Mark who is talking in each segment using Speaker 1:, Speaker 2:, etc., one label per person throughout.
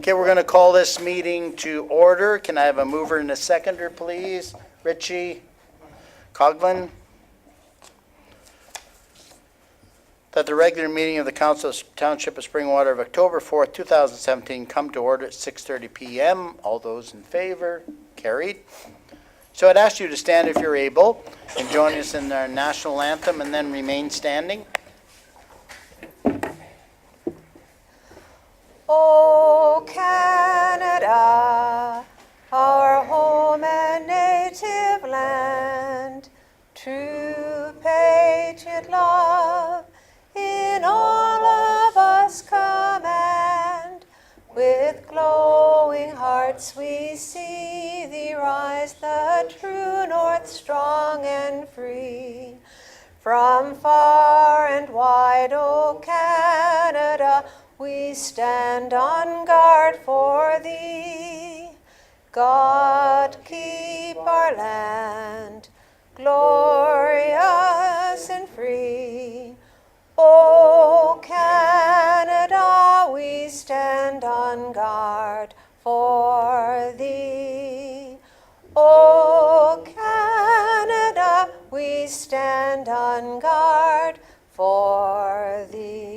Speaker 1: Okay, we're going to call this meeting to order. Can I have a mover and a seconder, please? Richie Coghlan. That the regular meeting of the Council of Township of Springwater of October 4th, 2017 come to order at 6:30 p.m. All those in favor? Carried. So I'd ask you to stand if you're able and join us in our national anthem and then remain standing.
Speaker 2: O Canada, our home and native land, true patriot love in all of us command. With glowing hearts we see thee rise, the true north strong and free. From far and wide, O Canada, we stand on guard for thee. God keep our land glorious and free. O Canada, we stand on guard for thee. O Canada, we stand on guard for thee.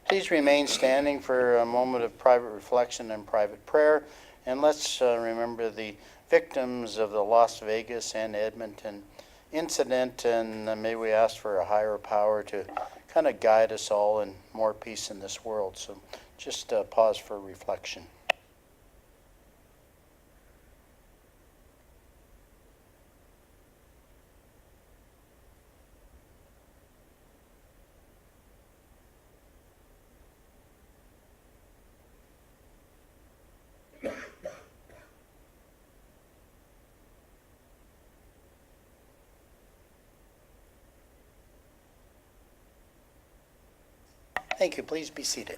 Speaker 1: Please remain standing for a moment of private reflection and private prayer. And let's remember the victims of the Las Vegas and Edmonton incident, and may we ask for a higher power to kind of guide us all in more peace in this world. So just pause for reflection. Thank you. Please be seated.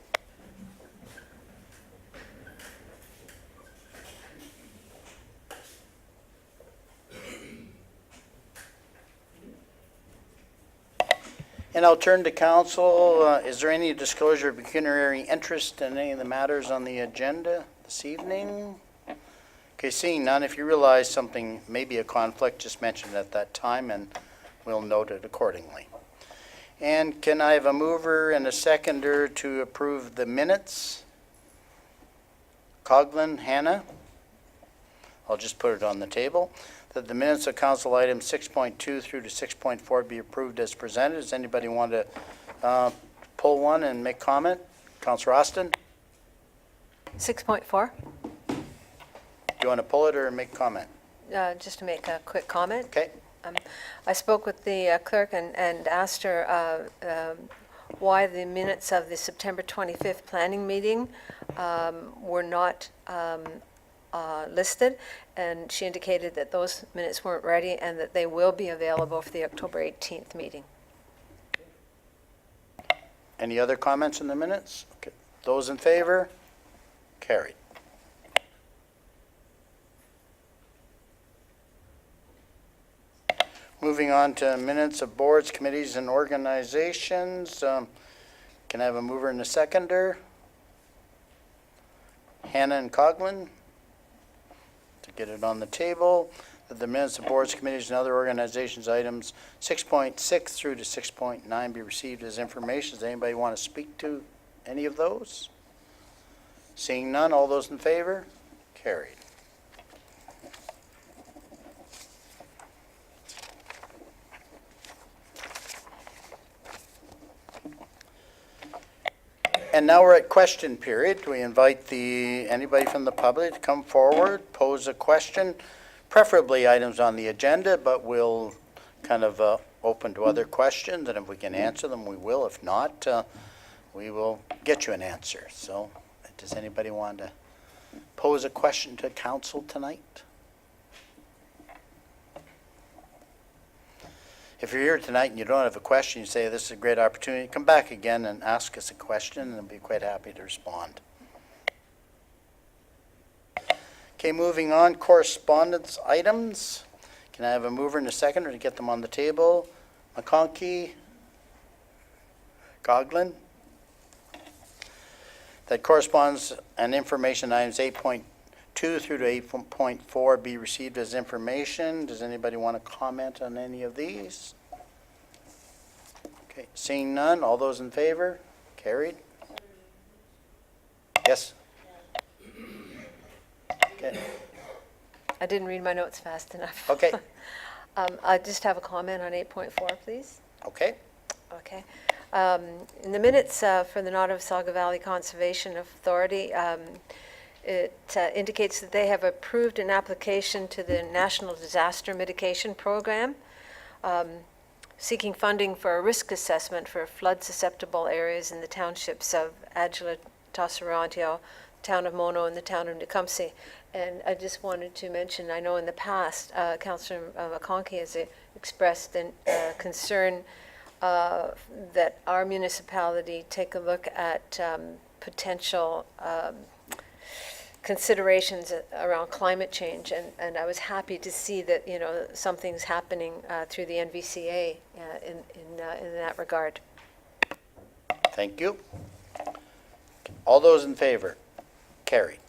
Speaker 1: And I'll turn to council. Is there any disclosure of pecuniary interest in any of the matters on the agenda this evening? Okay, seeing none, if you realize something may be a conflict, just mention it at that time and we'll note it accordingly. And can I have a mover and a seconder to approve the minutes? Coghlan, Hannah? I'll just put it on the table. That the minutes of council items 6.2 through to 6.4 be approved as presented. Does anybody want to pull one and make comment? Councillor Austin?
Speaker 2: 6.4.
Speaker 1: Do you want to pull it or make comment?
Speaker 2: Just to make a quick comment.
Speaker 1: Okay.
Speaker 2: I spoke with the clerk and asked her why the minutes of the September 25th planning meeting were not listed, and she indicated that those minutes weren't ready and that they will be available for the October 18th meeting.
Speaker 1: Any other comments in the minutes? Okay. Those in favor? Carried. Moving on to minutes of boards, committees, and organizations. Can I have a mover and a seconder? Hannah and Coghlan, to get it on the table. That the minutes of boards, committees, and other organizations items 6.6 through to 6.9 be received as information. Does anybody want to speak to any of those? Seeing none, all those in favor? Carried. And now we're at question period. We invite anybody from the public to come forward, pose a question, preferably items on the agenda, but we'll kind of open to other questions, and if we can answer them, we will. If not, we will get you an answer. So does anybody want to pose a question to council tonight? If you're here tonight and you don't have a question, you say this is a great opportunity, come back again and ask us a question, and I'll be quite happy to respond. Okay, moving on, correspondence items. Can I have a mover and a seconder to get them on the table? McConkey, Coghlan. that corresponds and information items 8.2 through to 8.4 be received as information. Does anybody want to comment on any of these? Okay, seeing none, all those in favor? Carried. Yes? Okay.
Speaker 2: I didn't read my notes fast enough.
Speaker 1: Okay.
Speaker 2: I just have a comment on 8.4, please.
Speaker 1: Okay.
Speaker 2: Okay. In the minutes for the Nottawasaga Valley Conservation Authority, it indicates that they have approved an application to the National Disaster Mitigation Program, seeking funding for a risk assessment for flood-susceptible areas in the townships of Adula, Tosserantio, town of Mono, and the town of Tecumseh. And I just wanted to mention, I know in the past, Councillor McConkey has expressed a concern that our municipality take a look at potential considerations around climate change, and I was happy to see that, you know, something's happening through the NVCA in that regard.
Speaker 1: Thank you. All those in favor? Carried.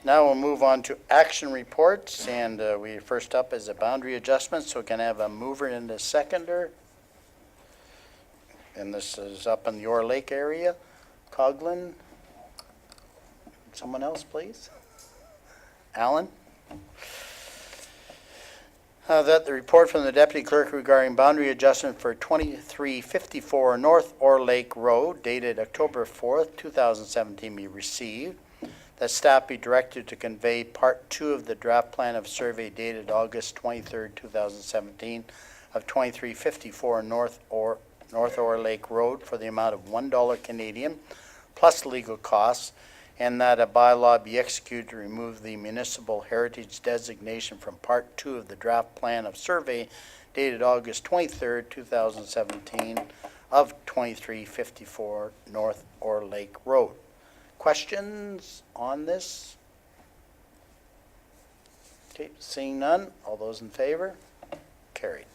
Speaker 1: Now we'll move on to action reports, and we first up is a boundary adjustment, so we can have a mover and a seconder. And this is up in the Orr Lake area. Coghlan. Someone else, please. Alan. That the report from the deputy clerk regarding boundary adjustment for 2354 North Orr Lake Road dated October 4th, 2017 be received. That staff be directed to convey Part 2 of the draft plan of survey dated August 23rd, 2017 of 2354 North Orr Lake Road for the amount of $1 Canadian plus legal costs, and that a bylaw be executed to remove the municipal heritage designation from Part 2 of the draft plan of survey dated August 23rd, 2017 of 2354 North Orr Lake Road. Questions on this? Okay, seeing none, all those in favor? Carried.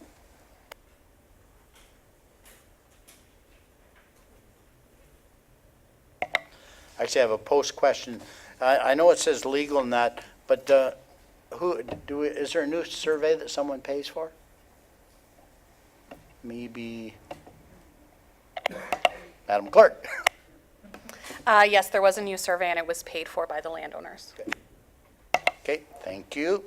Speaker 1: Actually, I have a post question. I know it says legal in that, but is there a new survey that someone pays for? Maybe Madam Clerk.
Speaker 3: Yes, there was a new survey and it was paid for by the landowners.
Speaker 1: Okay, thank you.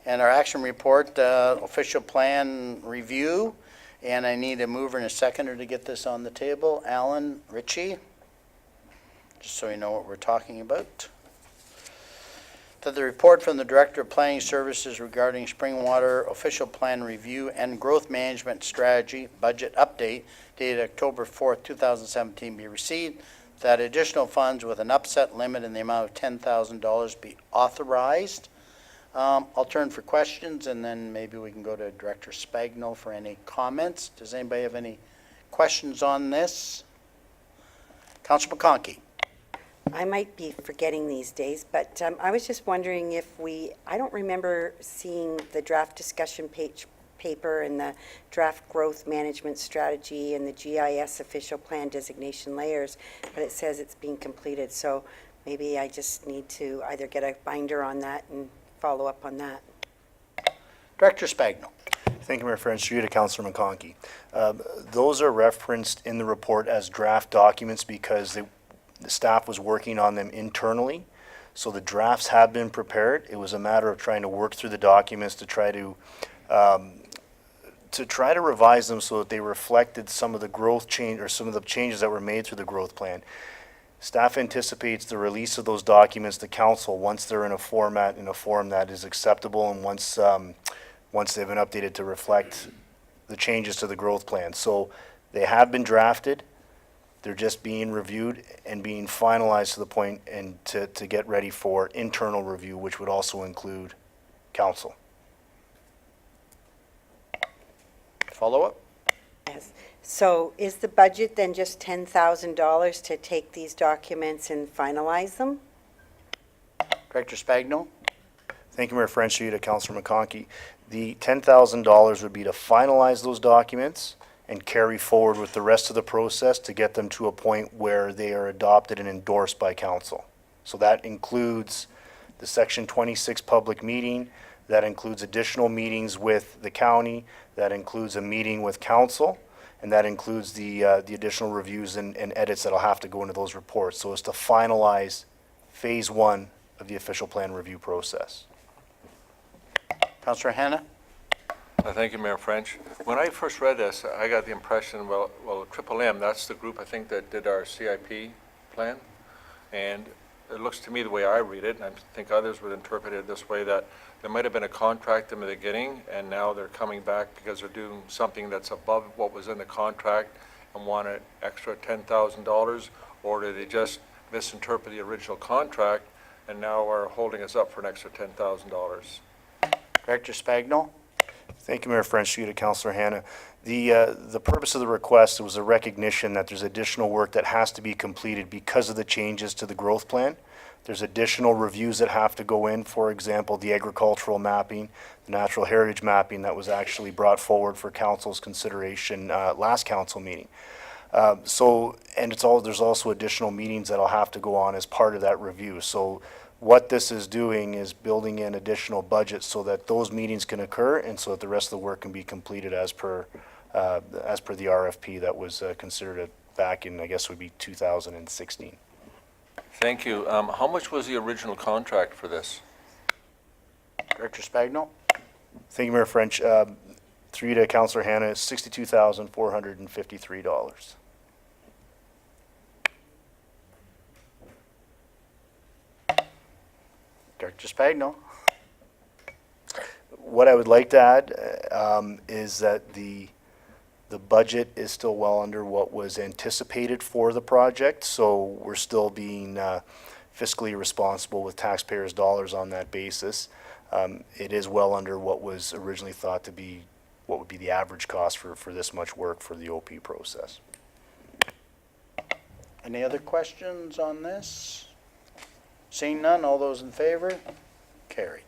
Speaker 1: And our action report, official plan review. And I need a mover and a seconder to get this on the table. Alan Ritchie, just so you know what we're talking about. That the report from the Director of Planning Services regarding Springwater official plan review and growth management strategy budget update dated October 4th, 2017 be received. That additional funds with an upset limit in the amount of $10,000 be authorized. I'll turn for questions, and then maybe we can go to Director Spagnuol for any comments. Does anybody have any questions on this? Councillor McConkey.
Speaker 4: I might be forgetting these days, but I was just wondering if I don't remember seeing the draft discussion paper and the draft growth management strategy and the GIS official plan designation layers, but it says it's being completed, so maybe I just need to either get a binder on that and follow up on that.
Speaker 1: Director Spagnuol.
Speaker 5: Thank you, Mayor French. Through you to Councillor McConkey. Those are referenced in the report as draft documents because the staff was working on them internally. So the drafts have been prepared. It was a matter of trying to work through the documents to try to revise them so that they reflected some of the growth change or some of the changes that were made through the growth plan. Staff anticipates the release of those documents to council once they're in a form that is acceptable and once they've been updated to reflect the changes to the growth plan. So they have been drafted. They're just being reviewed and being finalized to the point and to get ready for internal review, which would also include council.
Speaker 1: Follow up?
Speaker 4: Yes. So is the budget then just $10,000 to take these documents and finalize them?
Speaker 1: Director Spagnuol.
Speaker 5: Thank you, Mayor French. Through you to Councillor McConkey. The $10,000 would be to finalize those documents and carry forward with the rest of the process to get them to a point where they are adopted and endorsed by council. So that includes the Section 26 public meeting, that includes additional meetings with the county, that includes a meeting with council, and that includes the additional reviews and edits that'll have to go into those reports. So it's to finalize phase one of the official plan review process.
Speaker 1: Councillor Hanna?
Speaker 6: Thank you, Mayor French. When I first read this, I got the impression, well, Triple M, that's the group I think that did our CIP plan. And it looks to me, the way I read it, and I think others would interpret it this way, that there might have been a contract in the beginning, and now they're coming back because they're doing something that's above what was in the contract and want an extra $10,000, or did they just misinterpret the original contract and now are holding us up for an extra $10,000?
Speaker 1: Director Spagno?
Speaker 5: Thank you, Mayor French, through you to Councillor Hanna. The purpose of the request was a recognition that there's additional work that has to be completed because of the changes to the growth plan. There's additional reviews that have to go in, for example, the agricultural mapping, the natural heritage mapping that was actually brought forward for council's consideration last council meeting. And there's also additional meetings that'll have to go on as part of that review. So what this is doing is building in additional budgets so that those meetings can occur and so that the rest of the work can be completed as per the RFP that was considered back in, I guess would be 2016.
Speaker 6: Thank you. How much was the original contract for this?
Speaker 1: Director Spagno?
Speaker 5: Thank you, Mayor French. Through you to Councillor Hanna, it's $62,453.
Speaker 1: Director Spagno?
Speaker 5: What I would like to add is that the budget is still well under what was anticipated for the project, so we're still being fiscally responsible with taxpayers' dollars on that basis. It is well under what was originally thought to be what would be the average cost for this much work for the OP process.
Speaker 1: Any other questions on this? Seeing none, all those in favor? Carried.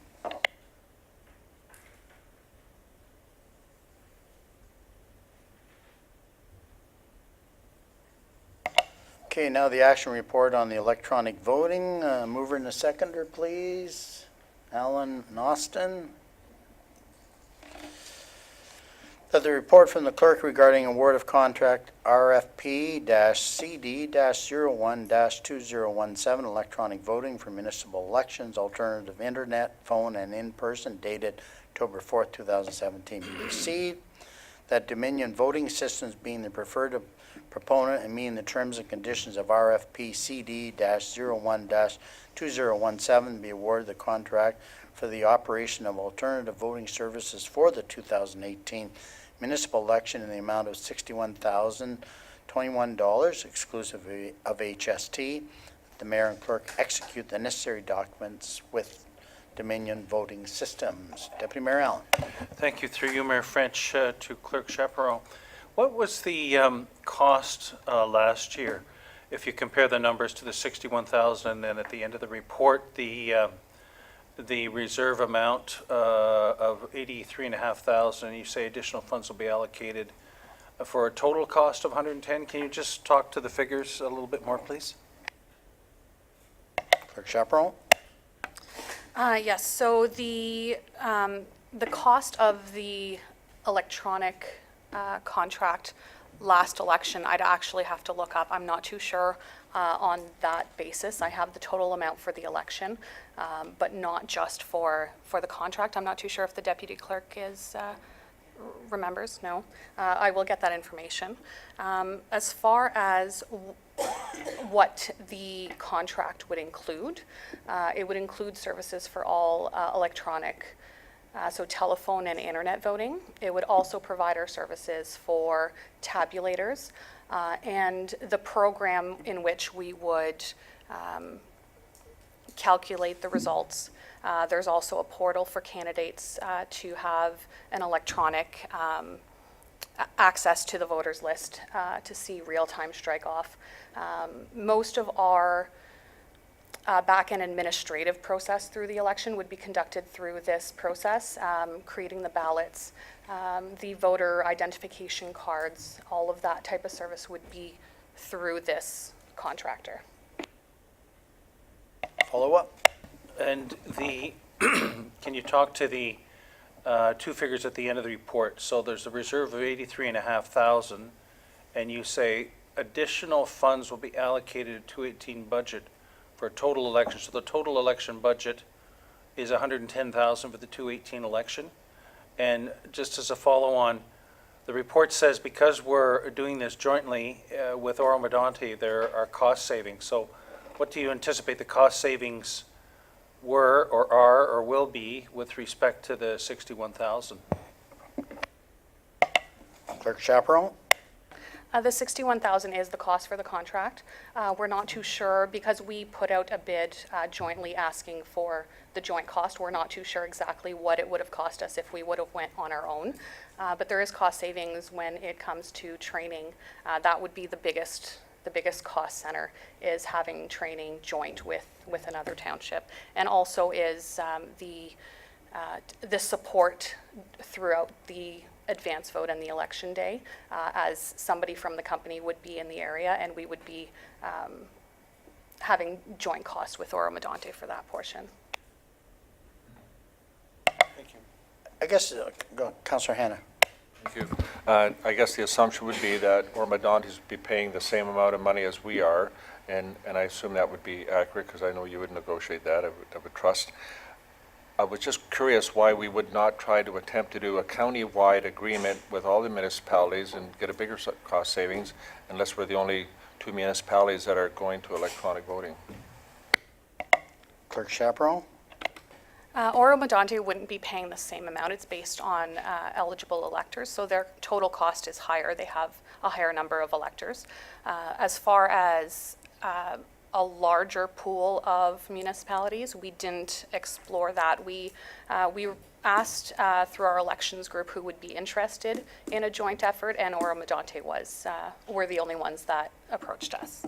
Speaker 1: Okay, now the action report on the electronic voting. Mover and a seconder, please. Alan and Austin. That the report from the clerk regarding award of contract RFP-CD-01-2017 electronic voting for municipal elections, alternative internet, phone, and in-person dated October 4th, 2017 be received. That Dominion Voting Systems being the preferred proponent and meeting the terms and conditions of RFP-CD-01-2017 be awarded the contract for the operation of alternative voting services for the 2018 municipal election in the amount of $61,021 exclusive of HST. The mayor and clerk execute the necessary documents with Dominion Voting Systems. Deputy Mayor Allen.
Speaker 7: Thank you. Through you, Mayor French, to Clerk Chaparro. What was the cost last year? If you compare the numbers to the 61,000 and then at the end of the report, the reserve amount of 83,500, you say additional funds will be allocated for a total cost of 110. Can you just talk to the figures a little bit more, please?
Speaker 1: Clerk Chaparro.
Speaker 3: Yes, so the cost of the electronic contract last election, I'd actually have to look up. I'm not too sure on that basis. I have the total amount for the election, but not just for the contract. I'm not too sure if the deputy clerk remembers. No, I will get that information. As far as what the contract would include, it would include services for all electronic, so telephone and internet voting. It would also provide our services for tabulators and the program in which we would calculate the results. There's also a portal for candidates to have an electronic access to the voters list to see real-time strike-off. Most of our back-end administrative process through the election would be conducted through this process, creating the ballots, the voter identification cards, all of that type of service would be through this contractor.
Speaker 1: Follow up?
Speaker 7: And can you talk to the two figures at the end of the report? So there's a reserve of 83,500, and you say additional funds will be allocated to 218 budget for a total election. So the total election budget is 110,000 for the 218 election. And just as a follow-on, the report says because we're doing this jointly with Oro-Medonte, there are cost savings. So what do you anticipate the cost savings were or are or will be with respect to the 61,000?
Speaker 1: Clerk Chaperone?
Speaker 3: The 61,000 is the cost for the contract. We're not too sure because we put out a bid jointly asking for the joint cost. We're not too sure exactly what it would have cost us if we would have went on our own. But there is cost savings when it comes to training. That would be the biggest cost center, is having training joint with another township, and also is the support throughout the advance vote and the election day, as somebody from the company would be in the area, and we would be having joint costs with Oro-Medonte for that portion.
Speaker 7: Thank you.
Speaker 1: I guess, Councillor Hanna.
Speaker 6: Thank you. I guess the assumption would be that Oro-Medonte would be paying the same amount of money as we are, and I assume that would be accurate, because I know you would negotiate that, I would trust. I was just curious why we would not try to attempt to do a county-wide agreement with all the municipalities and get a bigger cost savings, unless we're the only two municipalities that are going to electronic voting.
Speaker 1: Clerk Chaperone?
Speaker 3: Oro-Medonte wouldn't be paying the same amount. It's based on eligible electors, so their total cost is higher. They have a higher number of electors. As far as a larger pool of municipalities, we didn't explore that. We asked through our elections group who would be interested in a joint effort, and Oro-Medonte were the only ones that approached us.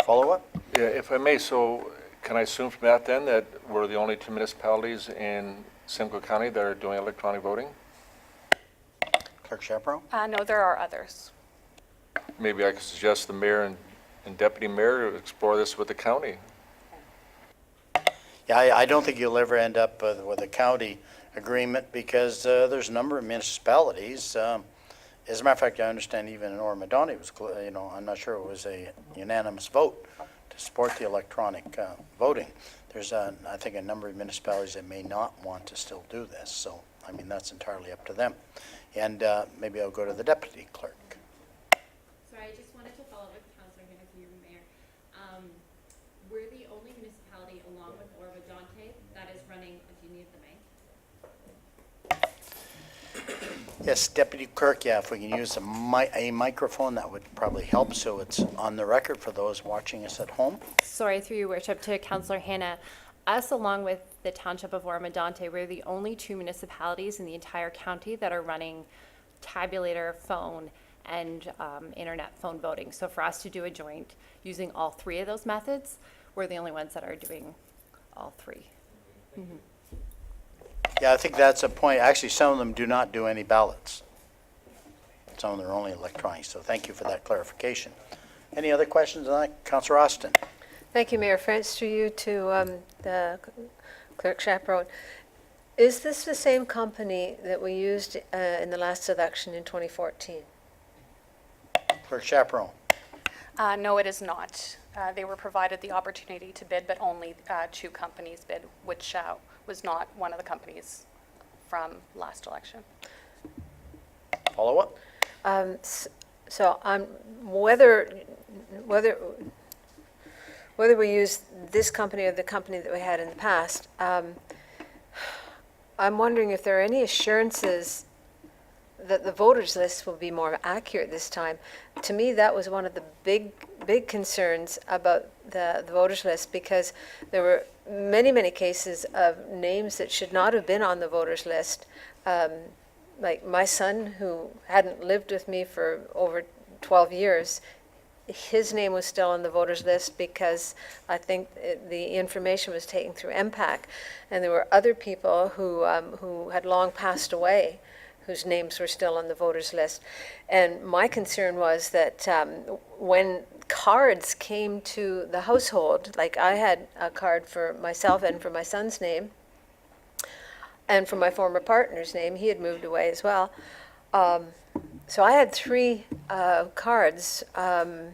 Speaker 1: Follow up?
Speaker 6: Yeah, if I may, so can I assume from that then that we're the only two municipalities in Simcoe County that are doing electronic voting?
Speaker 1: Clerk Chaperone?
Speaker 3: No, there are others.
Speaker 6: Maybe I could suggest the mayor and deputy mayor to explore this with the county.
Speaker 1: Yeah, I don't think you'll ever end up with a county agreement, because there's a number of municipalities. As a matter of fact, I understand even in Oro-Medonte was, I'm not sure it was a unanimous vote to support the electronic voting. There's, I think, a number of municipalities that may not want to still do this. So, I mean, that's entirely up to them. And maybe I'll go to the deputy clerk.
Speaker 8: Sorry, I just wanted to follow up with Councillor Hanna through your mayor. We're the only municipality, along with Oro-Medonte, that is running a Union of the Bank.
Speaker 1: Yes, Deputy Clerk, yeah, if we can use a microphone, that would probably help, so it's on the record for those watching us at home.
Speaker 8: Sorry, through your worship, to Councillor Hanna. Us, along with the Township of Oro-Medonte, we're the only two municipalities in the entire county that are running tabulator, phone, and internet phone voting. So for us to do a joint using all three of those methods, we're the only ones that are doing all three. Mm-hmm.
Speaker 1: Yeah, I think that's a point. Actually, some of them do not do any ballots. Some of them are only electronic, so thank you for that clarification. Any other questions on that? Councillor Austin?
Speaker 2: Thank you, Mayor French, through you to the Clerk Chaperone. Is this the same company that we used in the last election in 2014?
Speaker 1: Clerk Chaperone?
Speaker 3: No, it is not. They were provided the opportunity to bid, but only two companies bid, which was not one of the companies from last election.
Speaker 1: Follow up?
Speaker 2: So whether we use this company or the company that we had in the past, I'm wondering if there are any assurances that the voters list will be more accurate this time. To me, that was one of the big concerns about the voters list, because there were many cases of names that should not have been on the voters list. Like my son, who hadn't lived with me for over 12 years, his name was still on the voters list because I think the information was taken through MPAC. And there were other people who had long passed away whose names were still on the voters list. And my concern was that when cards came to the household, like I had a card for myself and for my son's name, and for my former partner's name, he had moved away as well. So I had 3 cards, and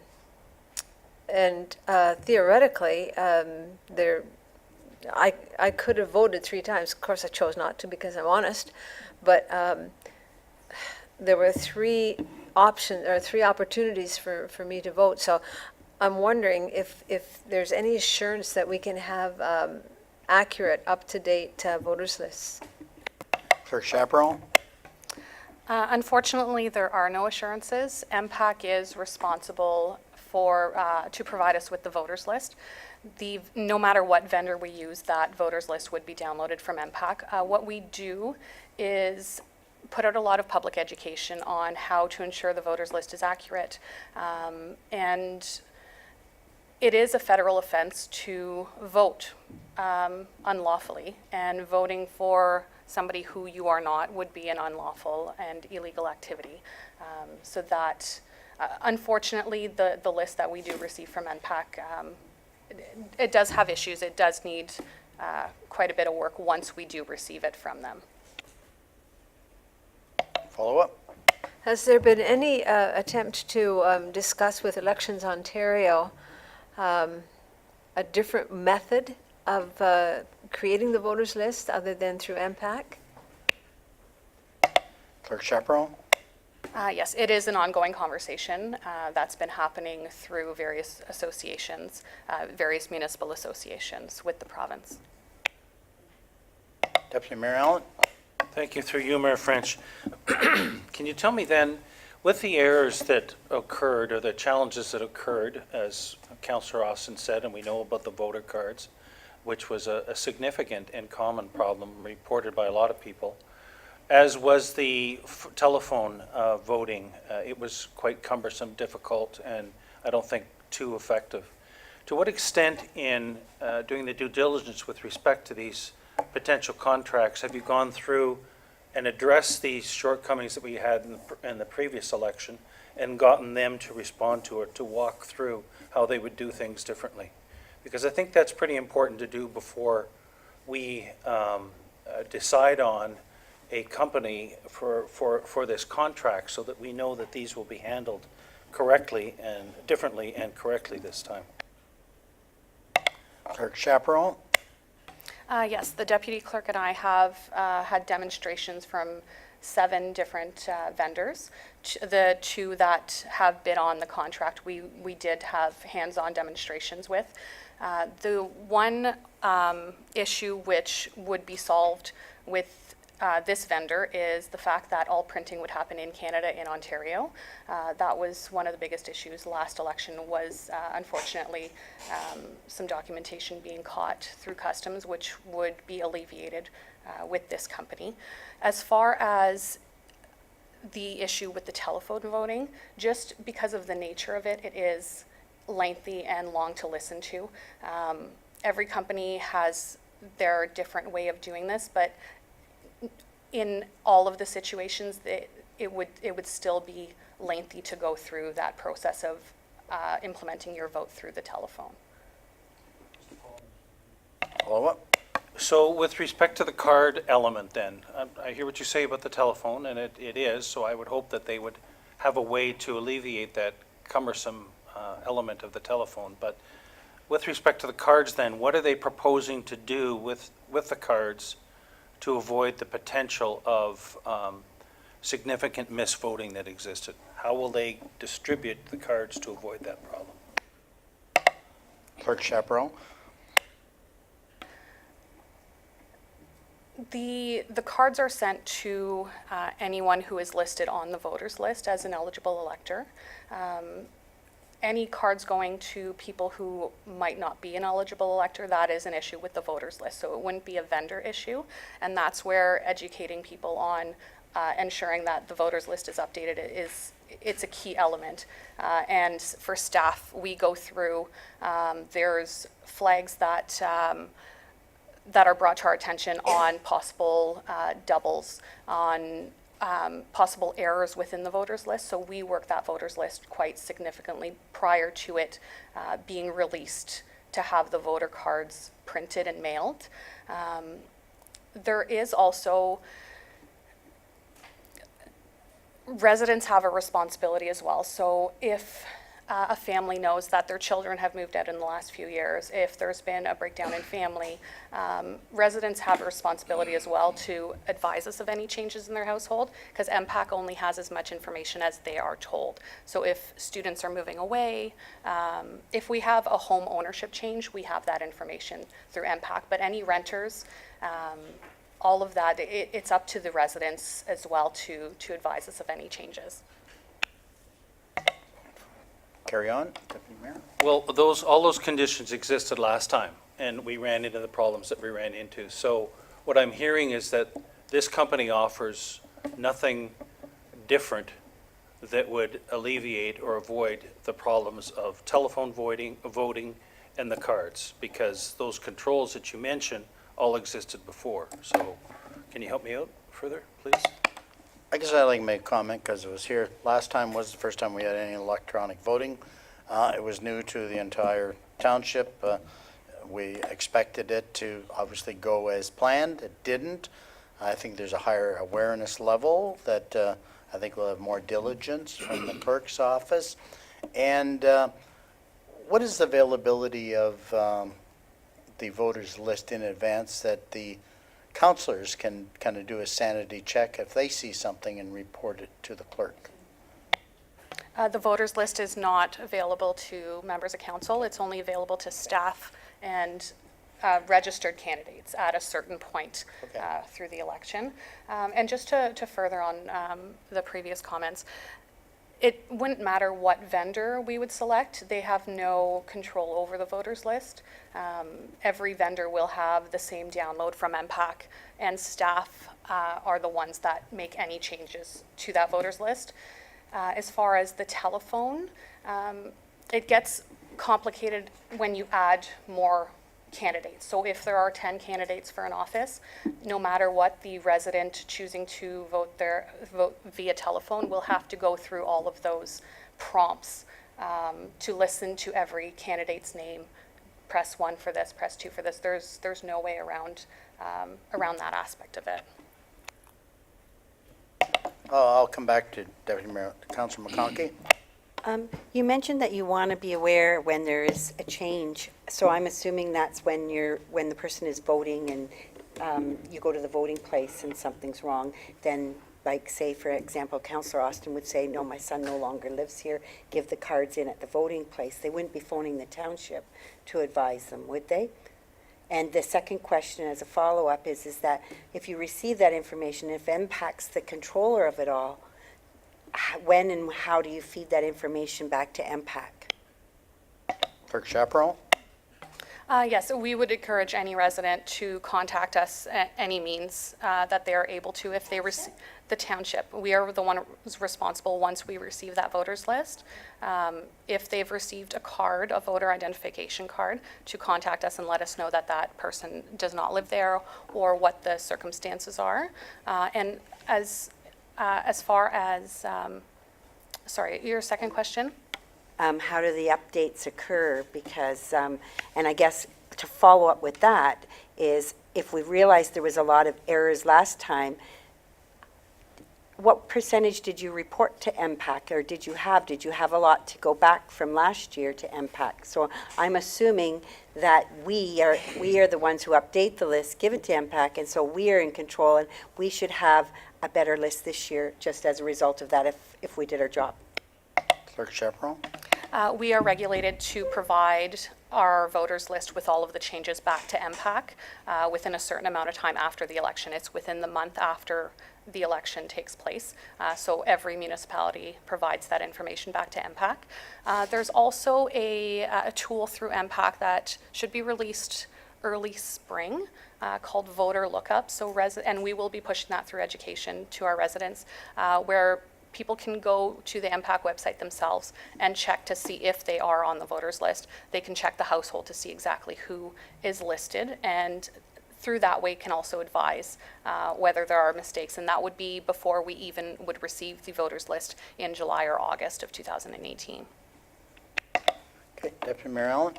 Speaker 2: theoretically, I could have voted 3 times. Of course, I chose not to because I'm honest, but there were 3 options or 3 opportunities for me to vote. So I'm wondering if there's any assurance that we can have accurate, up-to-date voters lists.
Speaker 1: Clerk Chaperone?
Speaker 3: Unfortunately, there are no assurances. MPAC is responsible to provide us with the voters list. No matter what vendor we use, that voters list would be downloaded from MPAC. What we do is put out a lot of public education on how to ensure the voters list is accurate. And it is a federal offense to vote unlawfully, and voting for somebody who you are not would be an unlawful and illegal activity. So that, unfortunately, the list that we do receive from NPAC, it does have issues. It does need quite a bit of work once we do receive it from them.
Speaker 1: Follow up?
Speaker 2: Has there been any attempt to discuss with Elections Ontario a different method of creating the voters list other than through MPAC?
Speaker 1: Clerk Chaperone?
Speaker 3: Yes, it is an ongoing conversation that's been happening through various associations, various municipal associations with the province.
Speaker 1: Deputy Mayor Allen?
Speaker 7: Thank you. Through you, Mayor French. Can you tell me then, with the errors that occurred or the challenges that occurred, as Councillor Austin said, and we know about the voter cards, which was a significant and common problem reported by a lot of people, as was the telephone voting. It was quite cumbersome, difficult, and I don't think too effective. To what extent in doing the due diligence with respect to these potential contracts have you gone through and addressed these shortcomings that we had in the previous election and gotten them to respond to it, to walk through how they would do things differently? Because I think that's pretty important to do before we decide on a company for this contract, so that we know that these will be handled correctly and differently and correctly this time.
Speaker 1: Clerk Chaperone?
Speaker 3: Yes, the deputy clerk and I have had demonstrations from 7 different vendors. The 2 that have been on the contract, we did have hands-on demonstrations with. The one issue which would be solved with this vendor is the fact that all printing would happen in Canada, in Ontario. That was one of the biggest issues last election, was unfortunately some documentation being caught through customs, which would be alleviated with this company. As far as the issue with the telephone voting, just because of the nature of it, it is lengthy and long to listen to. Every company has their different way of doing this, but in all of the situations, it would still be lengthy to go through that process of implementing your vote through the telephone.
Speaker 1: Follow up?
Speaker 7: So with respect to the card element then, I hear what you say about the telephone, and it is, so I would hope that they would have a way to alleviate that cumbersome element of the telephone. But with respect to the cards then, what are they proposing to do with the cards to avoid the potential of significant misvoting that existed? How will they distribute the cards to avoid that problem?
Speaker 1: Clerk Chaperone?
Speaker 3: The cards are sent to anyone who is listed on the voters list as an eligible elector. Any cards going to people who might not be an eligible elector, that is an issue with the voters list. So it wouldn't be a vendor issue. And that's where educating people on ensuring that the voters list is updated it's a key element. And for staff, we go through, there's flags that are brought to our attention on possible doubles, on possible errors within the voters list. So we work that voters list quite significantly prior to it being released to have the voter cards printed and mailed. There is also, residents have a responsibility as well. So if a family knows that their children have moved out in the last few years, if there's been a breakdown in family, residents have a responsibility as well to advise us of any changes in their household, because MPAC only has as much information as they are told. So if students are moving away, if we have a home ownership change, we have that information through MPAC. But any renters, all of that, it's up to the residents as well to advise us of any changes.
Speaker 1: Carry on, Deputy Mayor.
Speaker 7: Well, all those conditions existed last time, and we ran into the problems that we ran into. So what I'm hearing is that this company offers nothing different that would alleviate or avoid the problems of telephone voting, and the cards, because those controls that you mentioned all existed before. So can you help me out further, please?
Speaker 1: I guess I'd like to make a comment because it was here. Last time was the first time we had any electronic voting. It was new to the entire township. We expected it to obviously go as planned. It didn't. I think there's a higher awareness level that I think we'll have more diligence from the clerk's office. And what is the availability of the voters list in advance that the councillors can kind of do a sanity check if they see something and report it to the clerk?
Speaker 3: The voters list is not available to members of council. It's only available to staff and registered candidates at a certain point through the election. And just to further on the previous comments, it wouldn't matter what vendor we would select. They have no control over the voters list. Every vendor will have the same download from MPAC, and staff are the ones that make any changes to that voters list. As far as the telephone, it gets complicated when you add more candidates. So if there are 10 candidates for an office, no matter what the resident choosing to vote via telephone will have to go through all of those prompts to listen to every candidate's name. Press 1 for this, press 2 for this. There's no way around that aspect of it.
Speaker 1: I'll come back to Deputy Mayor, Councillor McConkey.
Speaker 4: You mentioned that you want to be aware when there is a change. So I'm assuming that's when the person is voting and you go to the voting place and something's wrong, then like say, for example, Councillor Austin would say, no, my son no longer lives here, give the cards in at the voting place. They wouldn't be phoning the township to advise them, would they? And the second question as a follow-up is that if you receive that information, if MPAC's the controller of it all, when and how do you feed that information back to MPAC?
Speaker 1: Clerk Chaparral.
Speaker 3: Yes, we would encourage any resident to contact us at any means that they are able to if they receive the township. We are the one who's responsible once we receive that voters list. If they've received a card, a voter identification card, to contact us and let us know that that person does not live there or what the circumstances are. And as far as, sorry, your second question?
Speaker 4: How do the updates occur? Because, and I guess to follow up with that is if we realized there was a lot of errors last time, what percentage did you report to MPAC, or did you have a lot to go back from last year to MPAC? So I'm assuming that we are the ones who update the list, give it to MPAC, and so we are in control, and we should have a better list this year just as a result of that if we did our job.
Speaker 1: Clerk Chaparral.
Speaker 3: We are regulated to provide our voters list with all of the changes back to MPAC within a certain amount of time after the election. It's within the month after the election takes place. So every municipality provides that information back to MPAC. There's also a tool through MPAC that should be released early spring called Voter Lookup. So and we will be pushing that through education to our residents, where people can go to the MPAC website themselves and check to see if they are on the voters list. They can check the household to see exactly who is listed, and through that way can also advise whether there are mistakes, and that would be before we even would receive the voters list in July or August of 2018.
Speaker 1: Okay, Deputy Mayor Allen?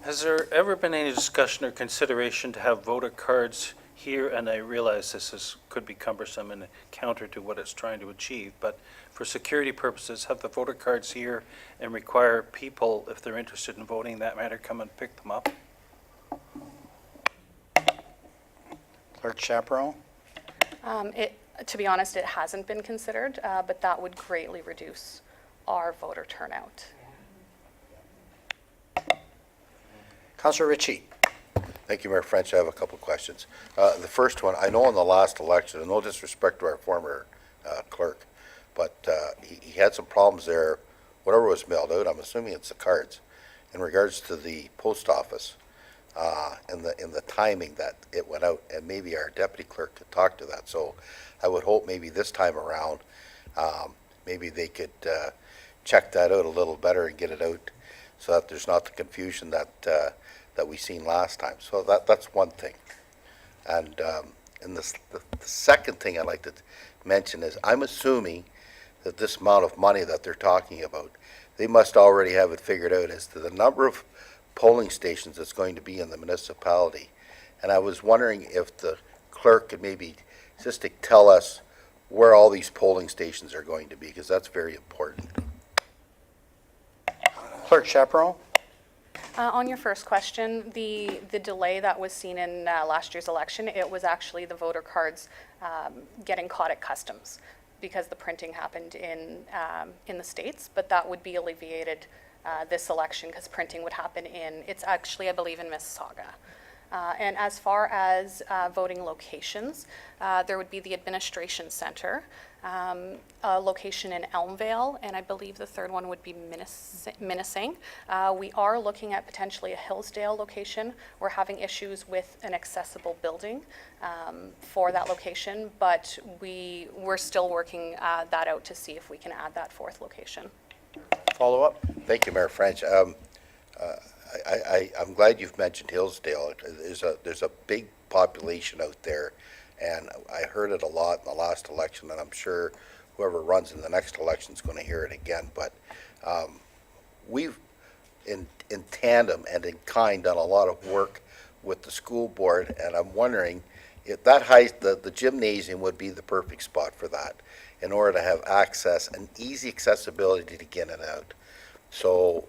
Speaker 7: Has there ever been any discussion or consideration to have voter cards here? And I realize could be cumbersome and counter to what it's trying to achieve, but for security purposes, have the voter cards here and require people, if they're interested in voting, that matter, come and pick them up?
Speaker 1: Clerk Chaparro?
Speaker 3: To be honest, it hasn't been considered, but that would greatly reduce our voter turnout.
Speaker 1: Councillor Ritchie?
Speaker 9: Thank you, Mayor French. I have a couple of questions. The first one, I know in the last election, and no disrespect to our former clerk, but he had some problems there, whatever was mailed out, I'm assuming it's the cards, in regards to the post office, and the timing that it went out, and maybe our deputy clerk could talk to that. So I would hope maybe this time around, maybe they could check that out a little better and get it out so that there's not the confusion that we seen last time. So that's one thing. And the second thing I'd like to mention is I'm assuming that this amount of money that they're talking about, they must already have it figured out as to the number of polling stations that's going to be in the municipality. And I was wondering if the clerk could maybe just tell us where all these polling stations are going to be, because that's very important.
Speaker 1: Clerk Chaparro?
Speaker 3: On your first question, the delay that was seen in last year's election, it was actually the voter cards getting caught at customs because the printing happened in the States, but that would be alleviated this election because printing would happen it's actually, I believe, in Mississauga. And as far as voting locations, there would be the Administration Center, a location in Elmvale, and I believe the third one would be Minising. We are looking at potentially a Hillsdale location. We're having issues with an accessible building for that location, but we're still working that out to see if we can add that fourth location.
Speaker 1: Follow up?
Speaker 9: Thank you, Mayor French. I'm glad you've mentioned Hillsdale. There's a big population out there, and I heard it a lot in the last election, and I'm sure whoever runs in the next election is going to hear it again. But we've, in tandem and in kind, done a lot of work with the school board, and I'm wondering if the gymnasium would be the perfect spot for that, in order to have access and easy accessibility to get in and out. So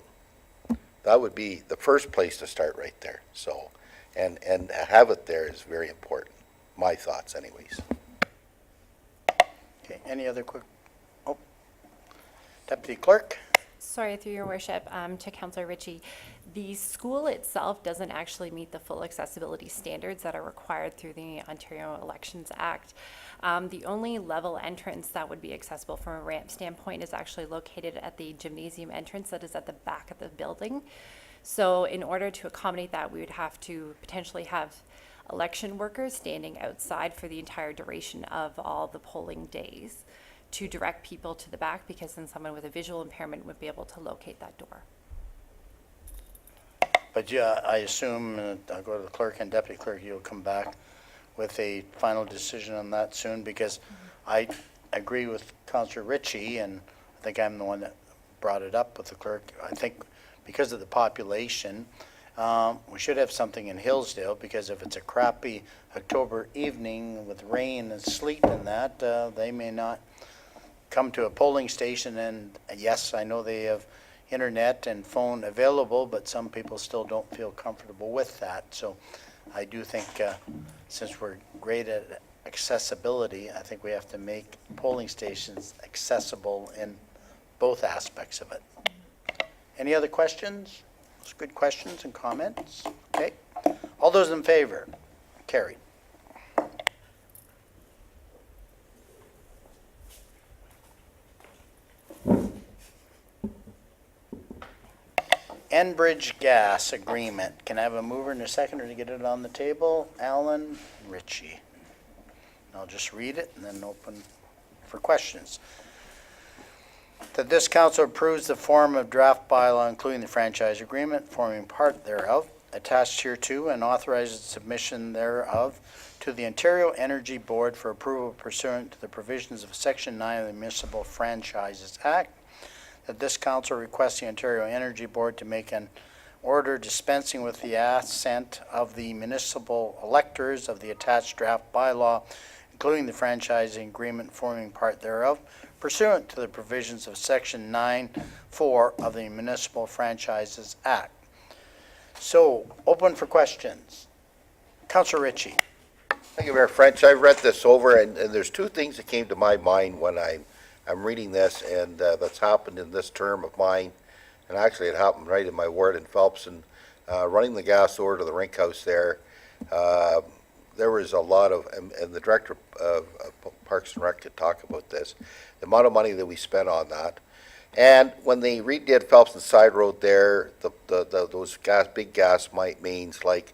Speaker 9: that would be the first place to start right there. So, and have it there is very important. My thoughts, anyways.
Speaker 1: Okay, any other quick? Oh, Deputy Clerk?
Speaker 8: Sorry, through your worship, to Councillor Ritchie. The school itself doesn't actually meet the full accessibility standards that are required through the Ontario Elections Act. The only level entrance that would be accessible from a ramp standpoint is actually located at the gymnasium entrance that is at the back of the building. So in order to accommodate that, we would have to potentially have election workers standing outside for the entire duration of all the polling days to direct people to the back, because then someone with a visual impairment would be able to locate that door.
Speaker 1: But yeah, I assume, I'll go to the clerk and deputy clerk, you'll come back with a final decision on that soon, because I agree with Councillor Ritchie, and I think I'm the one that brought it up with the clerk. I think because of the population, we should have something in Hillsdale, because if it's a crappy October evening with rain and sleet and that, they may not come to a polling station. And yes, I know they have internet and phone available, but some people still don't feel comfortable with that. So I do think since we're great at accessibility, I think we have to make polling stations accessible in both aspects of it. Any other questions? Those good questions and comments? Okay. All those in favor? Carried. Enbridge Gas Agreement. Can I have a mover and a seconder to get it on the table? Alan Ritchie. I'll just read it and then open for questions. That this council approves the form of draft bylaw, including the franchise agreement forming part thereof, attached hereto, and authorizes submission thereof to the Ontario Energy Board for approval pursuant to the provisions of Section 9 of the Municipal Franchises Act. That this council requests the Ontario Energy Board to make an order dispensing with the assent of the municipal electors of the attached draft bylaw, including the franchising agreement forming part thereof, pursuant to the provisions of Section 9(4) of the Municipal Franchises Act. So, open for questions. Councillor Ritchie.
Speaker 9: Thank you, Mayor French. I've read this over, and there's two things that came to my mind when I'm reading this, and that's happened in this term of mine. And actually, it happened right in my ward in Phelps, and running the gas over to the rink house there. There was a lot of, and the director of Parks and Rec could talk about this, the amount of money that we spent on that. And when they redid Phelps and Side Road there, those big gas mains, like,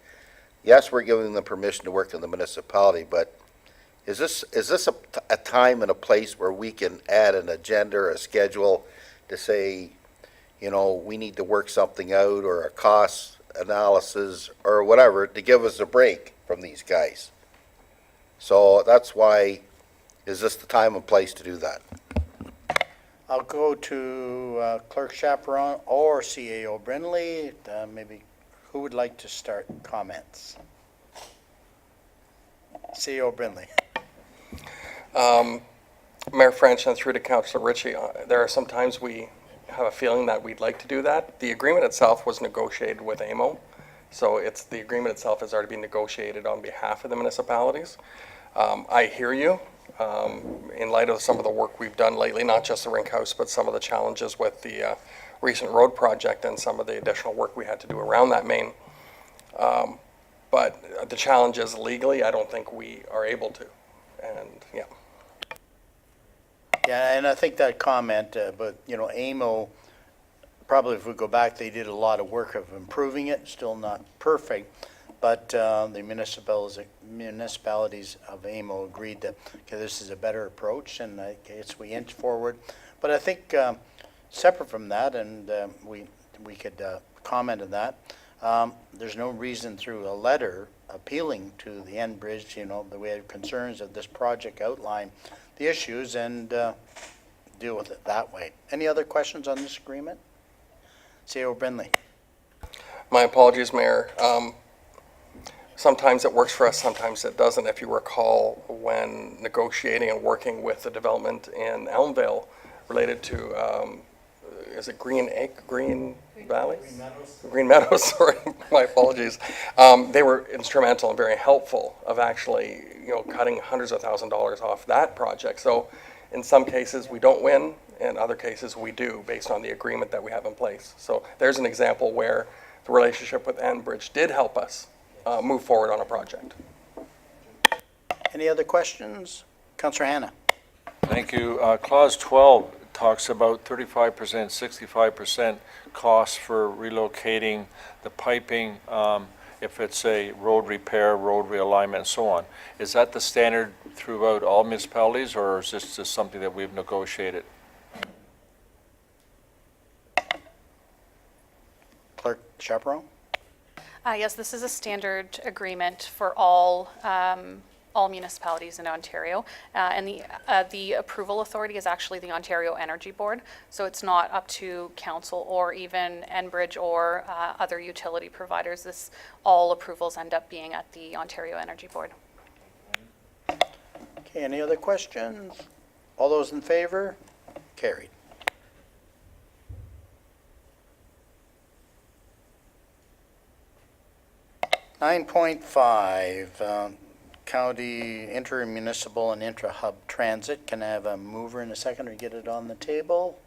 Speaker 9: yes, we're giving them permission to work in the municipality, but is this a time and a place where we can add an agenda or a schedule to say, you know, we need to work something out, or a cost analysis or whatever to give us a break from these guys? So that's why, is this the time and place to do that?
Speaker 1: I'll go to Clerk Chaperon or CAO Brindley. Maybe who would like to start comments? CAO Brindley.
Speaker 10: Mayor French, and through to Councillor Ritchie, there are some times we have a feeling that we'd like to do that. The agreement itself was negotiated with AMO, so the agreement itself has already been negotiated on behalf of the municipalities. I hear you. In light of some of the work we've done lately, not just the rink house, but some of the challenges with the recent road project and some of the additional work we had to do around that main. But the challenge is legally, I don't think we are able to. And yeah.
Speaker 1: Yeah, and I think that comment, but, you know, AMO, probably if we go back, they did a lot of work of improving it, still not perfect, but the municipalities of AMO agreed that, okay, this is a better approach, and I guess we inch forward. But I think separate from that, and we could comment on that, there's no reason through a letter appealing to the Enbridge, you know, that we have concerns of this project outline the issues and deal with it that way. Any other questions on this agreement? CAO Brindley.
Speaker 10: My apologies, Mayor. Sometimes it works for us, sometimes it doesn't. If you recall, when negotiating and working with the development in Elmvale related to, is it Green Valley? Green Meadows, sorry, my apologies. They were instrumental and very helpful of actually, you know, cutting hundreds of thousands of dollars off that project. So in some cases we don't win, in other cases we do, based on the agreement that we have in place. So there's an example where the relationship with Enbridge did help us move forward on a project.
Speaker 1: Any other questions? Councillor Hanna.
Speaker 6: Thank you. Clause 12 talks about 35%, 65% costs for relocating the piping, if it's a road repair, road realignment, and so on. Is that the standard throughout all municipalities, or is this just something that we've negotiated?
Speaker 1: Clerk Chaperon.
Speaker 3: Yes, this is a standard agreement for all municipalities in Ontario, and the approval authority is actually the Ontario Energy Board, so it's not up to council or even Enbridge or other utility providers. All approvals end up being at the Ontario Energy Board.
Speaker 1: Okay, any other questions? All those in favor? Carried. (9.5) County intermunicipal and intra-hub transit. Can I have a mover and a seconder to get it on the table?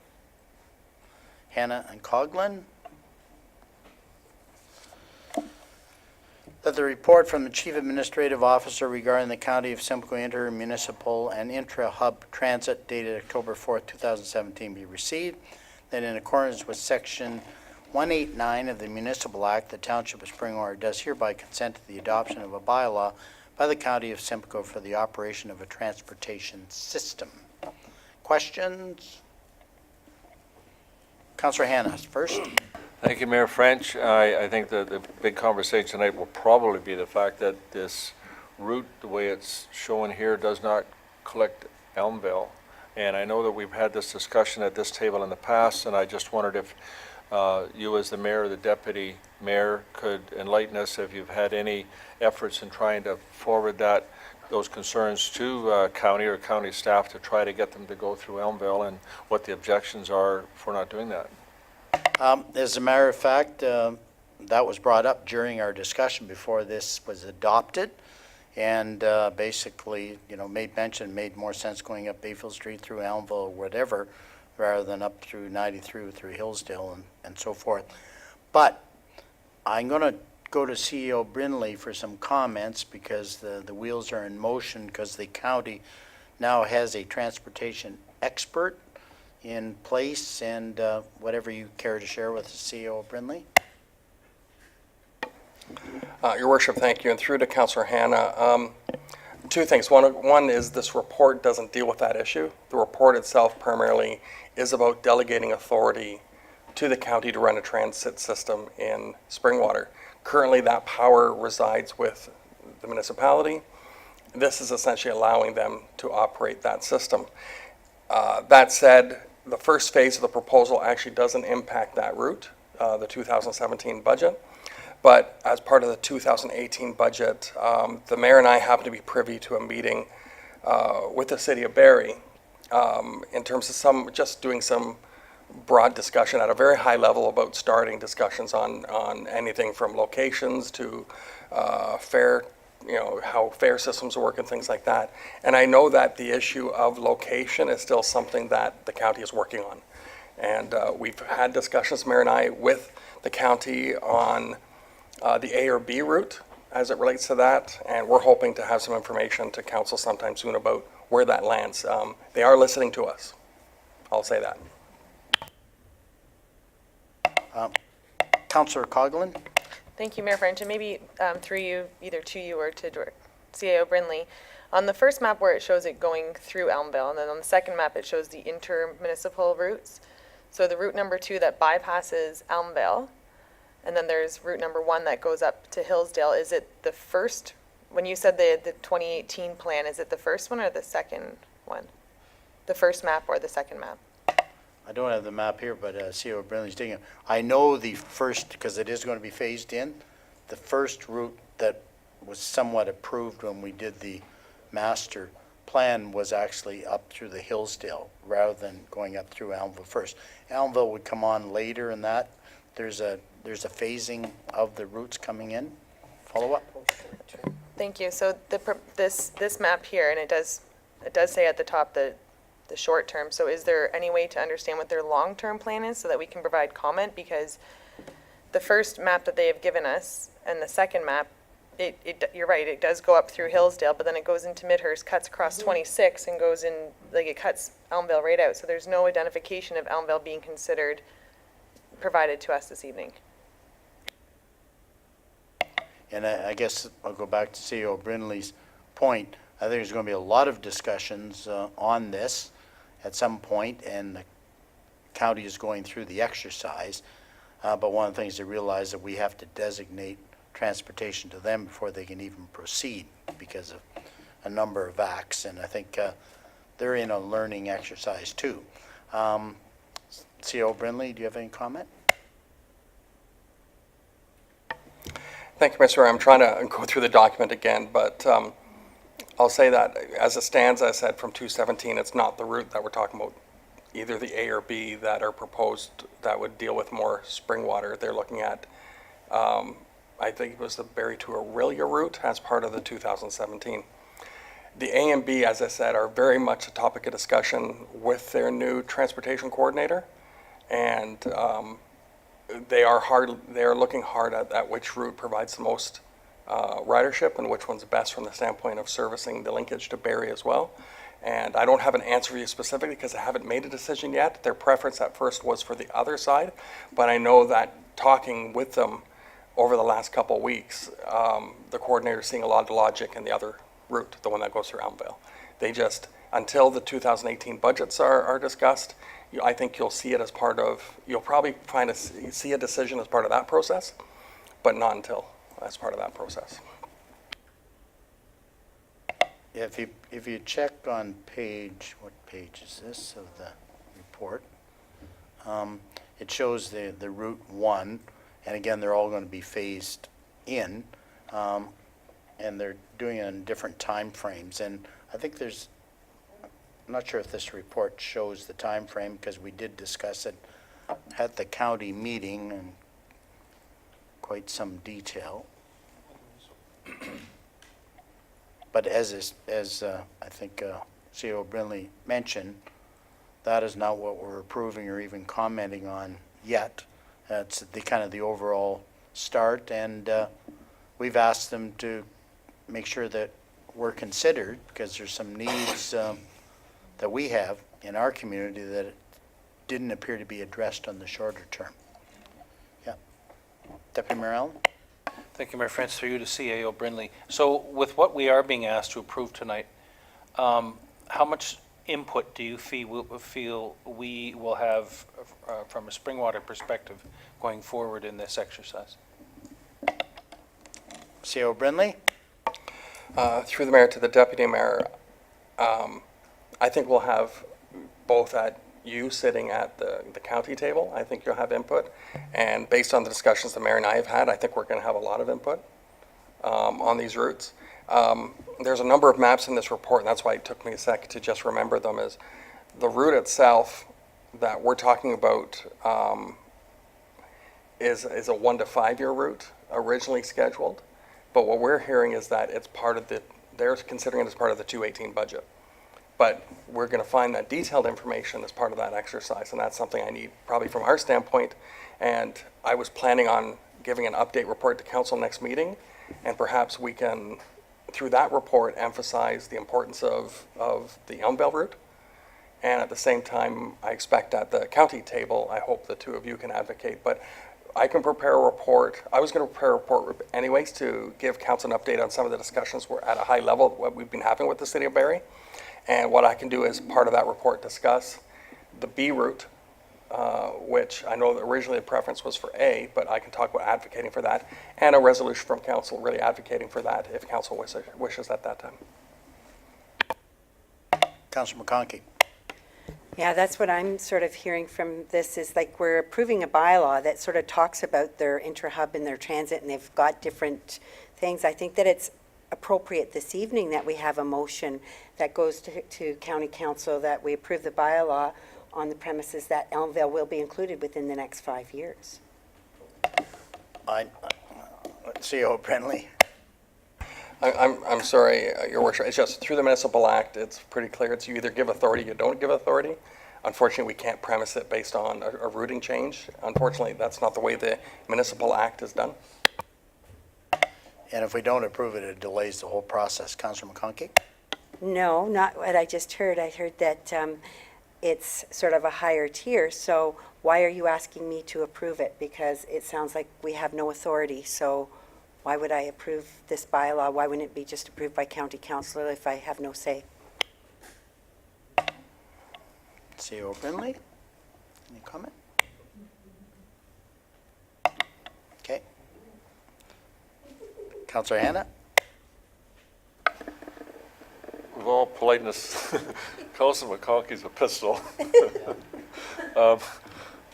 Speaker 1: Hanna and Coghlan. That the report from the Chief Administrative Officer regarding the County of Simcoe intermunicipal and intra-hub transit dated October 4th, 2017 be received. That in accordance with Section 189 of the Municipal Act, the Township of Springwater does hereby consent to the adoption of a bylaw by the County of Simcoe for the operation of a transportation system. Questions? Councillor Hannah first.
Speaker 6: Thank you, Mayor French. I think that the big conversation tonight will probably be the fact that this route, the way it's shown here, does not collect Elmville. And I know that we've had this discussion at this table in the past, and I just wondered if you as the mayor or the deputy mayor could enlighten us if you've had any efforts in trying to forward those concerns to county or county staff to try to get them to go through Elmville, and what the objections are for not doing that.
Speaker 1: As a matter of fact, that was brought up during our discussion before this was adopted, and basically, made more sense going up Bayfield Street through Elmville or whatever, rather than up through 93 through Hillsdale and so forth. But I'm going to go to CEO Brindley for some comments, because the wheels are in motion, because the county now has a transportation expert in place, and whatever you care to share with CEO Brindley.
Speaker 10: Your Worship, thank you. And through to Councillor Hannah, two things. One is this report doesn't deal with that issue. The report itself primarily is about delegating authority to the county to run a transit system in Springwater. Currently, that power resides with the municipality. This is essentially allowing them to operate that system. That said, the first phase of the proposal actually doesn't impact that route, the 2017 budget. But as part of the 2018 budget, the mayor and I happen to be privy to a meeting with the city of Barrie in terms of just doing some broad discussion at a very high level about starting discussions on anything from locations to fare, how fare systems work and things like that. And I know that the issue of location is still something that the county is working on. And we've had discussions, Mayor and I, with the county on the A or B route as it relates to that, and we're hoping to have some information to council sometime soon about where that lands. They are listening to us. I'll say that.
Speaker 1: Councillor Coghlan.
Speaker 11: Thank you, Mayor French, and maybe through you, either to you or to CAO Brindley. On the first map where it shows it going through Elmville, and then on the second map it shows the inter-municipal routes. So the route number 2 that bypasses Elmville, and then there's route number 1 that goes up to Hillsdale. Is it the first, when you said the 2018 plan, is it the first one or the second one? The first map or the second map?
Speaker 1: I don't have the map here, but CEO Brindley's digging. I know the first, because it is going to be phased in, the first route that was somewhat approved when we did the master plan was actually up through the Hillsdale rather than going up through Elmville first. Elmville would come on later in that. There's a phasing of the routes coming in. Follow up?
Speaker 11: Thank you. So this map here, and it does say at the top the short term. So is there any way to understand what their long-term plan is so that we can provide comment? Because the first map that they have given us and the second map, you're right, it does go up through Hillsdale, but then it goes into Midhurst, cuts across 26 and goes in, it cuts Elmville right out. So there's no identification of Elmville being provided to us this evening.
Speaker 1: And I guess I'll go back to CEO Brindley's point. I think there's going to be a lot of discussions on this at some point, and the county is going through the exercise. But one of the things to realize that we have to designate transportation to them before they can even proceed because of a number of acts. And I think they're in a learning exercise too. CEO Brindley, do you have any comment?
Speaker 10: Thank you, Mr. I'm trying to go through the document again, but I'll say that as it stands, as I said, from 217, it's not the route that we're talking about, either the A or B that are proposed that would deal with more Springwater. They're looking at, I think it was the Barrie to Orillia route as part of the 2017. The A and B, as I said, are very much a topic of discussion with their new transportation coordinator, and they are looking hard at which route provides the most ridership and which one's best from the standpoint of servicing the linkage to Barrie as well. And I don't have an answer for you specifically because I haven't made a decision yet. Their preference at first was for the other side, but I know that talking with them over the last couple of weeks, the coordinator's seeing a lot of logic in the other route, the one that goes through Elmvale. They just, until the 2018 budgets are discussed, I think you'll see it as part of, you'll probably see a decision as part of that process, but not until as part of that process.
Speaker 1: Yeah, if you check on page, what page is this of the report? It shows the Route 1, and again, they're all going to be phased in, and they're doing it in different time frames. And I think there's, I'm not sure if this report shows the time frame because we did discuss it at the county meeting in quite some detail. But as I think CEO Brindley mentioned, that is not what we're approving or even commenting on yet. That's the kind of the overall start, and we've asked them to make sure that we're considered because there's some needs that we have in our community that didn't appear to be addressed on the shorter term. Yeah. Deputy Mayor Allen?
Speaker 7: Thank you, Mayor French, through you to CAO Brindley. So with what we are being asked to approve tonight, how much input do you feel we will have from a Springwater perspective going forward in this exercise?
Speaker 1: CEO Brindley?
Speaker 10: Through the mayor to the deputy mayor, I think we'll have both at you sitting at the county table. I think you'll have input. And based on the discussions the mayor and I have had, I think we're going to have a lot of input on these routes. There's a number of maps in this report, and that's why it took me a second to just remember them, is the route itself that we're talking about is a 1 to 5 year route originally scheduled. But what we're hearing is that it's part of they're considering it as part of the 2018 budget. But we're going to find that detailed information as part of that exercise, and that's something I need probably from our standpoint. And I was planning on giving an update report to council next meeting, and perhaps we can, through that report, emphasize the importance of the Elmvale route. And at the same time, I expect at the county table, I hope the two of you can advocate. But I can prepare a report. I was going to prepare a report anyways to give council an update on some of the discussions we're at a high level, what we've been having with the city of Barrie. And what I can do is part of that report discuss the B route, which I know that originally the preference was for A, but I can talk about advocating for that, and a resolution from council really advocating for that if council wishes at that time.
Speaker 1: Councilor McConkey?
Speaker 4: Yeah, that's what I'm sort of hearing from this is like we're approving a bylaw that sort of talks about their intra-hub and their transit, and they've got different things. I think that it's appropriate this evening that we have a motion that goes to county council that we approve the bylaw on the premises that Elmvale will be included within the next 5 years.
Speaker 1: CEO Brindley?
Speaker 10: I'm sorry, Your Worship. It's just through the municipal act, it's pretty clear. It's you either give authority, you don't give authority. Unfortunately, we can't premise it based on a routing change. Unfortunately, that's not the way the municipal act is done.
Speaker 1: And if we don't approve it, it delays the whole process. Councilor McConkey?
Speaker 4: No, not what I just heard. I heard that it's sort of a higher tier, so why are you asking me to approve it? Because it sounds like we have no authority, so why would I approve this bylaw? Why wouldn't it be just approved by county council if I have no say?
Speaker 1: CEO Brindley? Any comment? Okay. Councilor Hanna?
Speaker 6: With all politeness, Councilor McConkey's a pistol.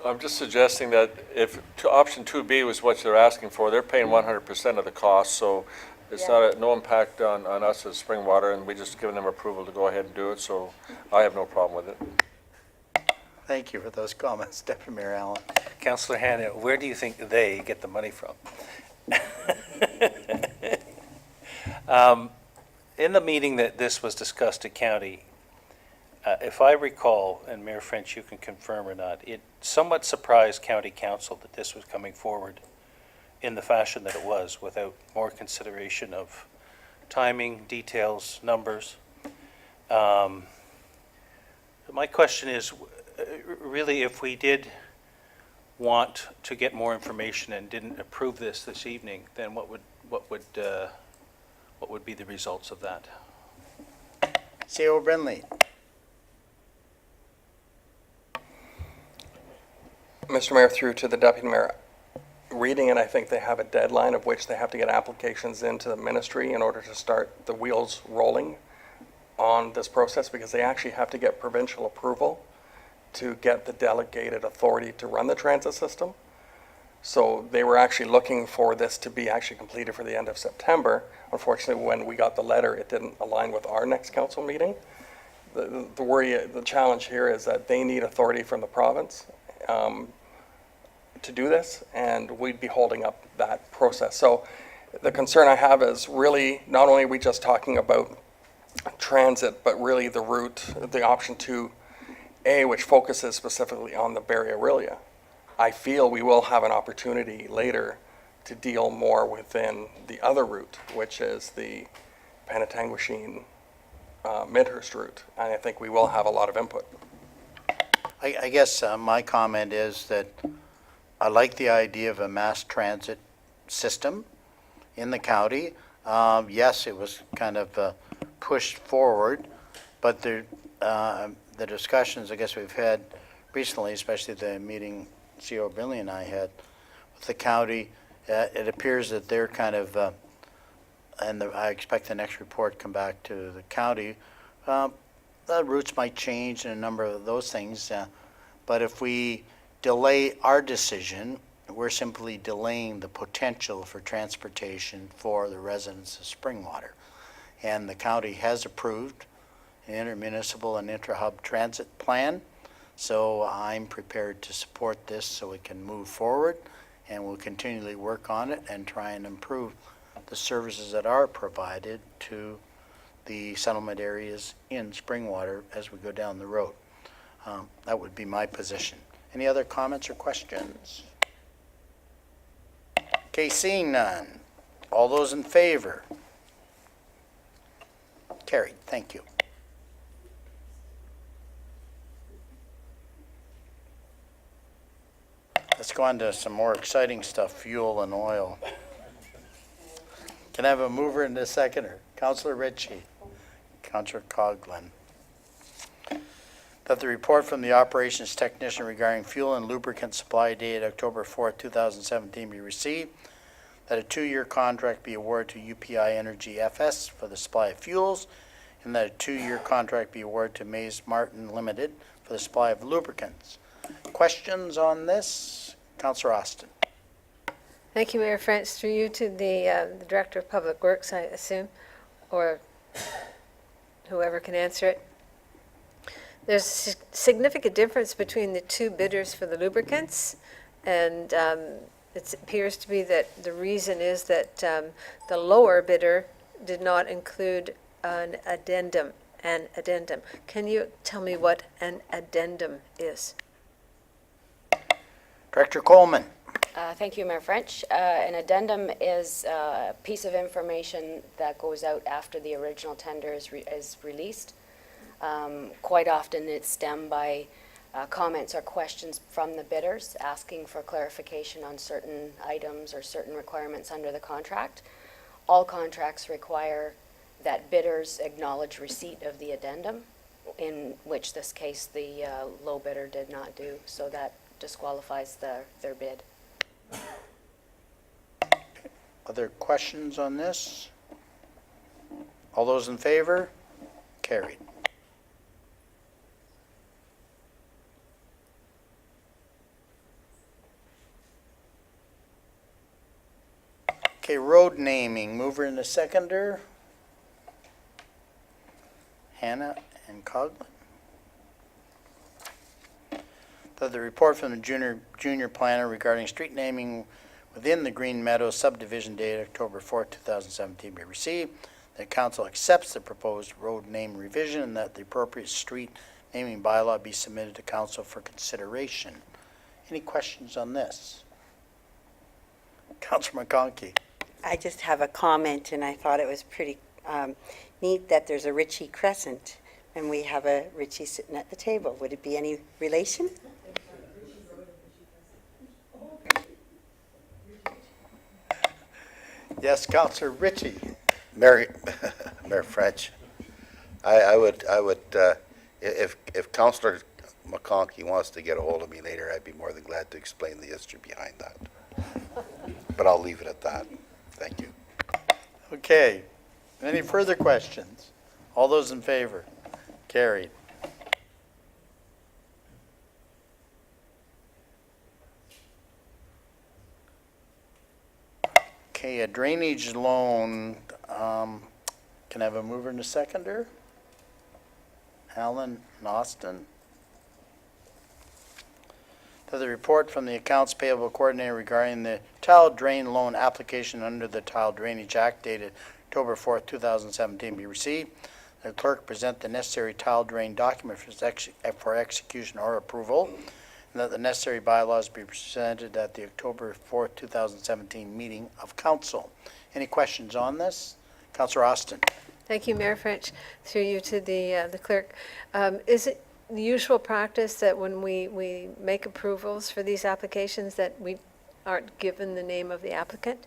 Speaker 6: I'm just suggesting that if option 2B was what they're asking for, they're paying 100% of the cost, so it's no impact on us as Springwater, and we just given them approval to go ahead and do it, so I have no problem with it.
Speaker 1: Thank you for those comments, Deputy Mayor Allen.
Speaker 7: Councillor Hanna, where do you think they get the money from? In the meeting that this was discussed at county, if I recall, and Mayor French, you can confirm or not, it somewhat surprised county council that this was coming forward in the fashion that it was without more consideration of timing, details, numbers. My question is, really, if we did want to get more information and didn't approve this evening, then what would be the results of that?
Speaker 1: CO Brindley.
Speaker 10: Mr. Mayor, through to the Deputy Mayor, reading it, I think they have a deadline of which they have to get applications into the ministry in order to start the wheels rolling on this process, because they actually have to get provincial approval to get the delegated authority to run the transit system. So they were actually looking for this to be actually completed for the end of September. Unfortunately, when we got the letter, it didn't align with our next council meeting. The challenge here is that they need authority from the province to do this, and we'd be holding up that process. So the concern I have is really, not only are we just talking about transit, but really the route, the option 2A, which focuses specifically on the Barrie Aurelia. I feel we will have an opportunity later to deal more within the other route, which is the Penetanguishene Midhurst route, and I think we will have a lot of input.
Speaker 1: I guess my comment is that I like the idea of a mass transit system in the county. Yes, it was kind of pushed forward, but the discussions I guess we've had recently, especially the meeting CO Brindley and I had with the county, it appears that they're kind of, I expect the next report come back to the county. The routes might change and a number of those things, but if we delay our decision, we're simply delaying the potential for transportation for the residents of Springwater. And the county has approved an intermunicipal and intra-hub transit plan, so I'm prepared to support this so we can move forward, and we'll continually work on it and try and improve the services that are provided to the settlement areas in Springwater as we go down the road. That would be my position. Any other comments or questions? Okay, seeing none. All those in favor? Carried. Thank you. Let's go on to some more exciting stuff, fuel and oil. Can I have a mover and a seconder? Councillor Ritchie, Councillor Coghlan. That the report from the operations technician regarding fuel and lubricant supply dated October 4th, 2017 be received, that a 2-year contract be awarded to UPI Energy FS for the supply of fuels, and that a 2-year contract be awarded to Mays Martin Limited for the supply of lubricants. Questions on this? Councillor Austin.
Speaker 2: Thank you, Mayor French. Through you to the Director of Public Works, I assume, or whoever can answer it. There's a significant difference between the two bidders for the lubricants, and it appears to be that the reason is that the lower bidder did not include an addendum. Can you tell me what an addendum is?
Speaker 1: Director Coleman.
Speaker 12: Thank you, Mayor French. An addendum is a piece of information that goes out after the original tender is released. Quite often it's stemmed by comments or questions from the bidders asking for clarification on certain items or certain requirements under the contract. All contracts require that bidders acknowledge receipt of the addendum, in which this case the low bidder did not do, so that disqualifies their bid.
Speaker 1: Other questions on this? All those in favor? Carried. Okay, road naming, mover and a seconder. Hannah and Coghlan. The report from the junior planner regarding street naming within the Green Meadows subdivision dated October 4th, 2017 be received. The council accepts the proposed road name revision and that the appropriate street naming bylaw be submitted to council for consideration. Any questions on this? Councilor McConkey.
Speaker 4: I just have a comment, and I thought it was pretty neat that there's a Ritchie Crescent. And we have a Richie sitting at the table. Would it be any relation?
Speaker 1: Yes, Councillor Ritchie.
Speaker 9: Mayor, Mayor French, I would, if Councillor McConkey wants to get a hold of me later, I'd be more than glad to explain the history behind that. But I'll leave it at that. Thank you.
Speaker 1: Okay. Any further questions? All those in favor? Carried. Okay, a drainage loan, can I have a mover and a seconder? Alan and Austin. To the report from the Accounts Payable Coordinator regarding the tile drain loan application under the Tile Drainage Act dated October 4th, 2017 be received. The clerk present the necessary tile drain document for execution or approval, and that the necessary bylaws be presented at the October 4th, 2017 meeting of council. Any questions on this? Councillor Austin.
Speaker 2: Thank you, Mayor French. Through you to the clerk. Is it the usual practice that when we make approvals for these applications that we aren't given the name of the applicant?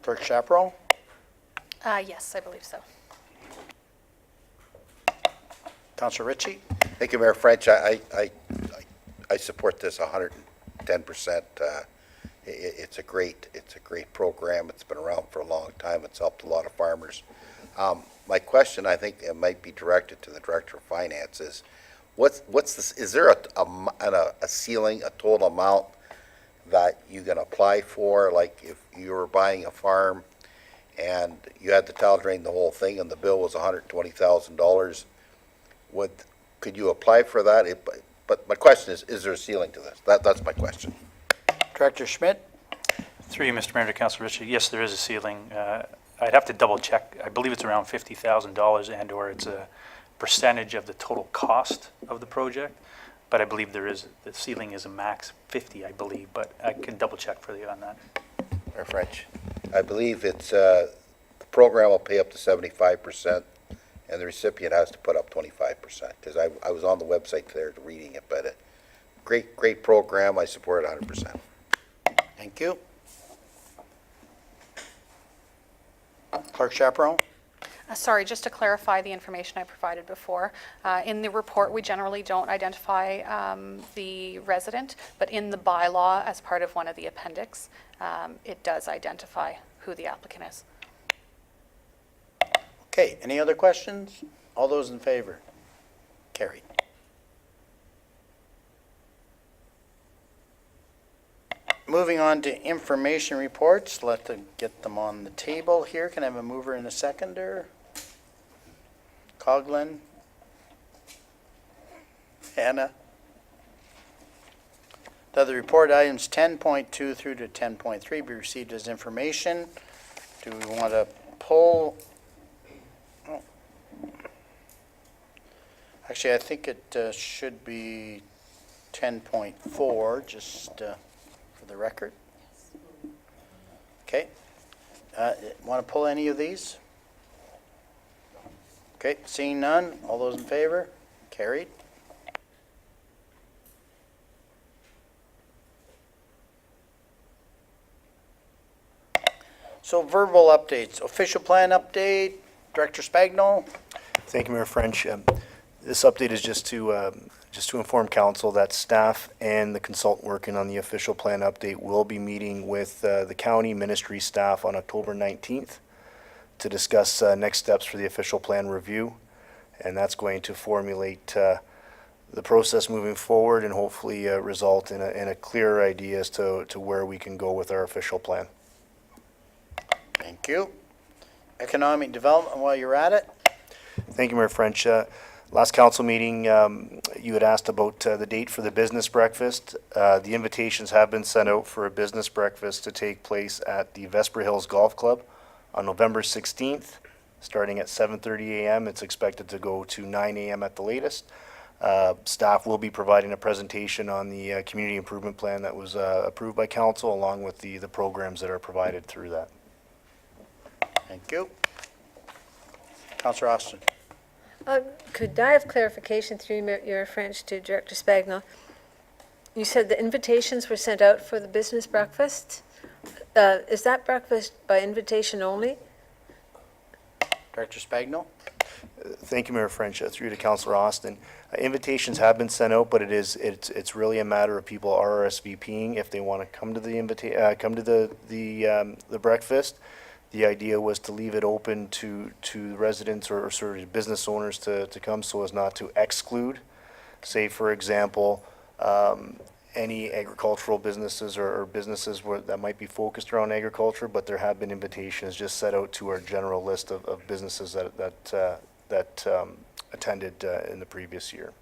Speaker 1: Clerk Chaparral.
Speaker 3: Yes, I believe so.
Speaker 1: Councillor Ritchie.
Speaker 9: Thank you, Mayor French. I support this 110%. It's a great program. It's been around for a long time. It's helped a lot of farmers. My question, I think it might be directed to the Director of Finance, is what's this, is there a ceiling, a total amount that you can apply for? Like if you were buying a farm and you had to tile drain the whole thing and the bill was $120,000, could you apply for that? But my question is there a ceiling to this? That's my question.
Speaker 1: Director Schmidt.
Speaker 13: Through you, Mr. Mayor, to Councilor Ritchie, yes, there is a ceiling. I'd have to double check. I believe it's around $50,000 and or it's a percentage of the total cost of the project. But I believe the ceiling is a max 50, I believe, but I can double check for you on that.
Speaker 9: Mayor French, I believe it's, the program will pay up to 75% and the recipient has to put up 25%. Because I was on the website there reading it, but great program. I support it 100%.
Speaker 1: Thank you. Clerk Chaparral.
Speaker 3: Sorry, just to clarify the information I provided before. In the report, we generally don't identify the resident, but in the bylaw, as part of one of the appendix, it does identify who the applicant is.
Speaker 1: Okay, any other questions? All those in favor? Carried. Moving on to information reports, get them on the table here. Can I have a mover and a seconder? Coughlin? Hannah? The other report items 10.2 through to 10.3 be received as information. Do we want to pull? Oh. Actually, I think it should be 10.4, just for the record. Okay. Want to pull any of these? Okay, seeing none, all those in favor? Carried. So verbal updates, official plan update, Director Spagnol.
Speaker 5: Thank you, Mayor French. This update is just to inform council that staff and the consultant working on the official plan update will be meeting with the county ministry staff on October 19th to discuss next steps for the official plan review. And that's going to formulate the process moving forward and hopefully result in a clearer idea as to where we can go with our official plan.
Speaker 1: Thank you. Economic development while you're at it.
Speaker 5: Thank you, Mayor French. Last council meeting, you had asked about the date for the business breakfast. The invitations have been sent out for a business breakfast to take place at the Vesper Hills Golf Club on November 16th, starting at 7:30 a.m. It's expected to go to 9 a.m. at the latest. Staff will be providing a presentation on the community improvement plan that was approved by council, along with the programs that are provided through that.
Speaker 1: Thank you. Councillor Austin.
Speaker 2: Could I have clarification through your French to Director Spagna? You said the invitations were sent out for the business breakfast. Is that breakfast by invitation only?
Speaker 1: Director Spagno?
Speaker 5: Thank you, Mayor French. Through you to Councillor Austin. Invitations have been sent out, but it's really a matter of people RSVPing if they want to come to the breakfast. The idea was to leave it open to residents or sort of business owners to come so as not to exclude. Say, for example, any agricultural businesses or businesses that might be focused around agriculture, but there have been invitations just set out to our general list of businesses that attended in the previous year.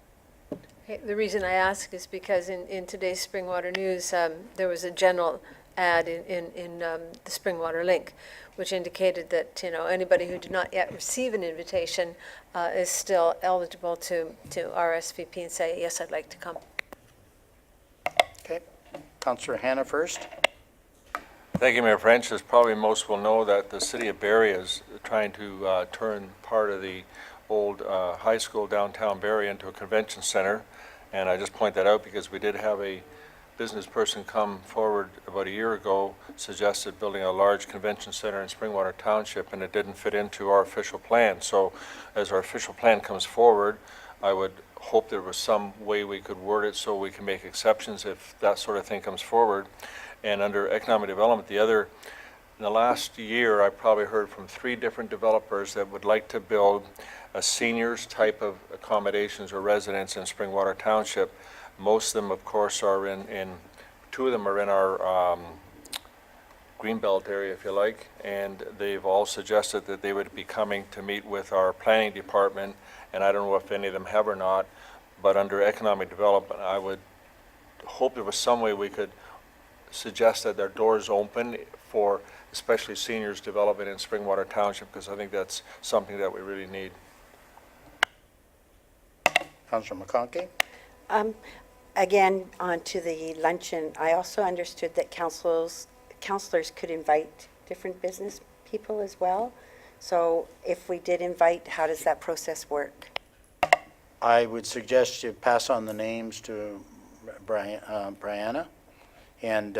Speaker 2: Okay, the reason I ask is because in today's Springwater News, there was a general ad in the Springwater Link, which indicated that, anybody who did not yet receive an invitation is still eligible to RSVP and say, yes, I'd like to come.
Speaker 1: Okay. Councillor Hannah first.
Speaker 6: Thank you, Mayor French. As probably most will know, that the city of Barrie is trying to turn part of the old high school downtown Barrie into a convention center. And I just point that out because we did have a business person come forward about a year ago, suggested building a large convention center in Springwater Township, and it didn't fit into our official plan. So as our official plan comes forward, I would hope there was some way we could word it so we can make exceptions if that sort of thing comes forward. And under economic development, in the last year, I probably heard from 3 different developers that would like to build a seniors type of accommodations or residence in Springwater Township. Most of them, of course, are in 2 of them are in our Greenbelt area, if you like, and they've all suggested that they would be coming to meet with our planning department, and I don't know if any of them have or not, but under economic development, I would hope there was some way we could suggest that their doors open for especially seniors development in Springwater Township, because I think that's something that we really need.
Speaker 1: Councillor McConkey.
Speaker 4: Again, on to the luncheon, I also understood that councilors could invite different business people as well. So if we did invite, how does that process work?
Speaker 1: I would suggest you pass on the names to Brianna. And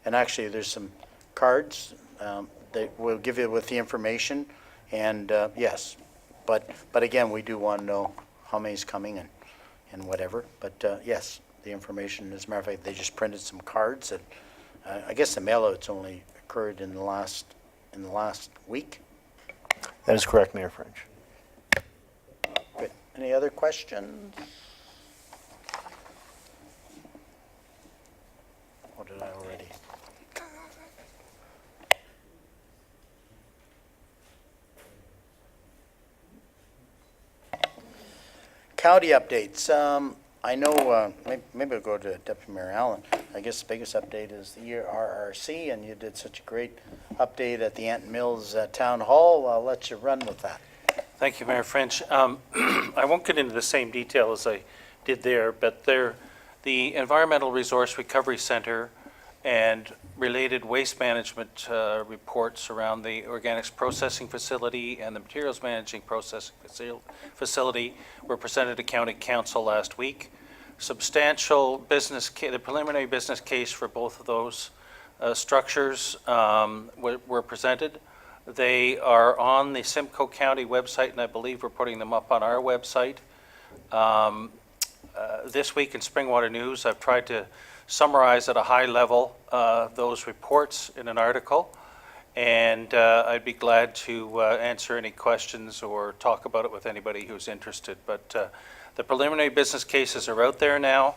Speaker 1: actually, there's some cards that we'll give you with the information. And yes, but again, we do want to know how many's coming and whatever. But yes, the information, as a matter of fact, they just printed some cards. And I guess the mail-out's only occurred in the last week.
Speaker 5: That is correct, Mayor French.
Speaker 1: Good. Any other questions? Or did I already? County updates. I know, maybe we'll go to Deputy Mayor Allen. I guess the biggest update is the year RRC, and you did such a great update at the Anton Mills Town Hall. I'll let you run with that.
Speaker 7: Thank you, Mayor French. I won't get into the same detail as I did there, but the Environmental Resource Recovery Center and related waste management reports around the organics processing facility and the materials managing processing facility were presented to County Council last week. Substantial the preliminary business case for both of those structures were presented. They are on the Simcoe County website, and I believe we're putting them up on our website. This week in Springwater News, I've tried to summarize at a high level those reports in an article, and I'd be glad to answer any questions or talk about it with anybody who's interested. But the preliminary business cases are out there now.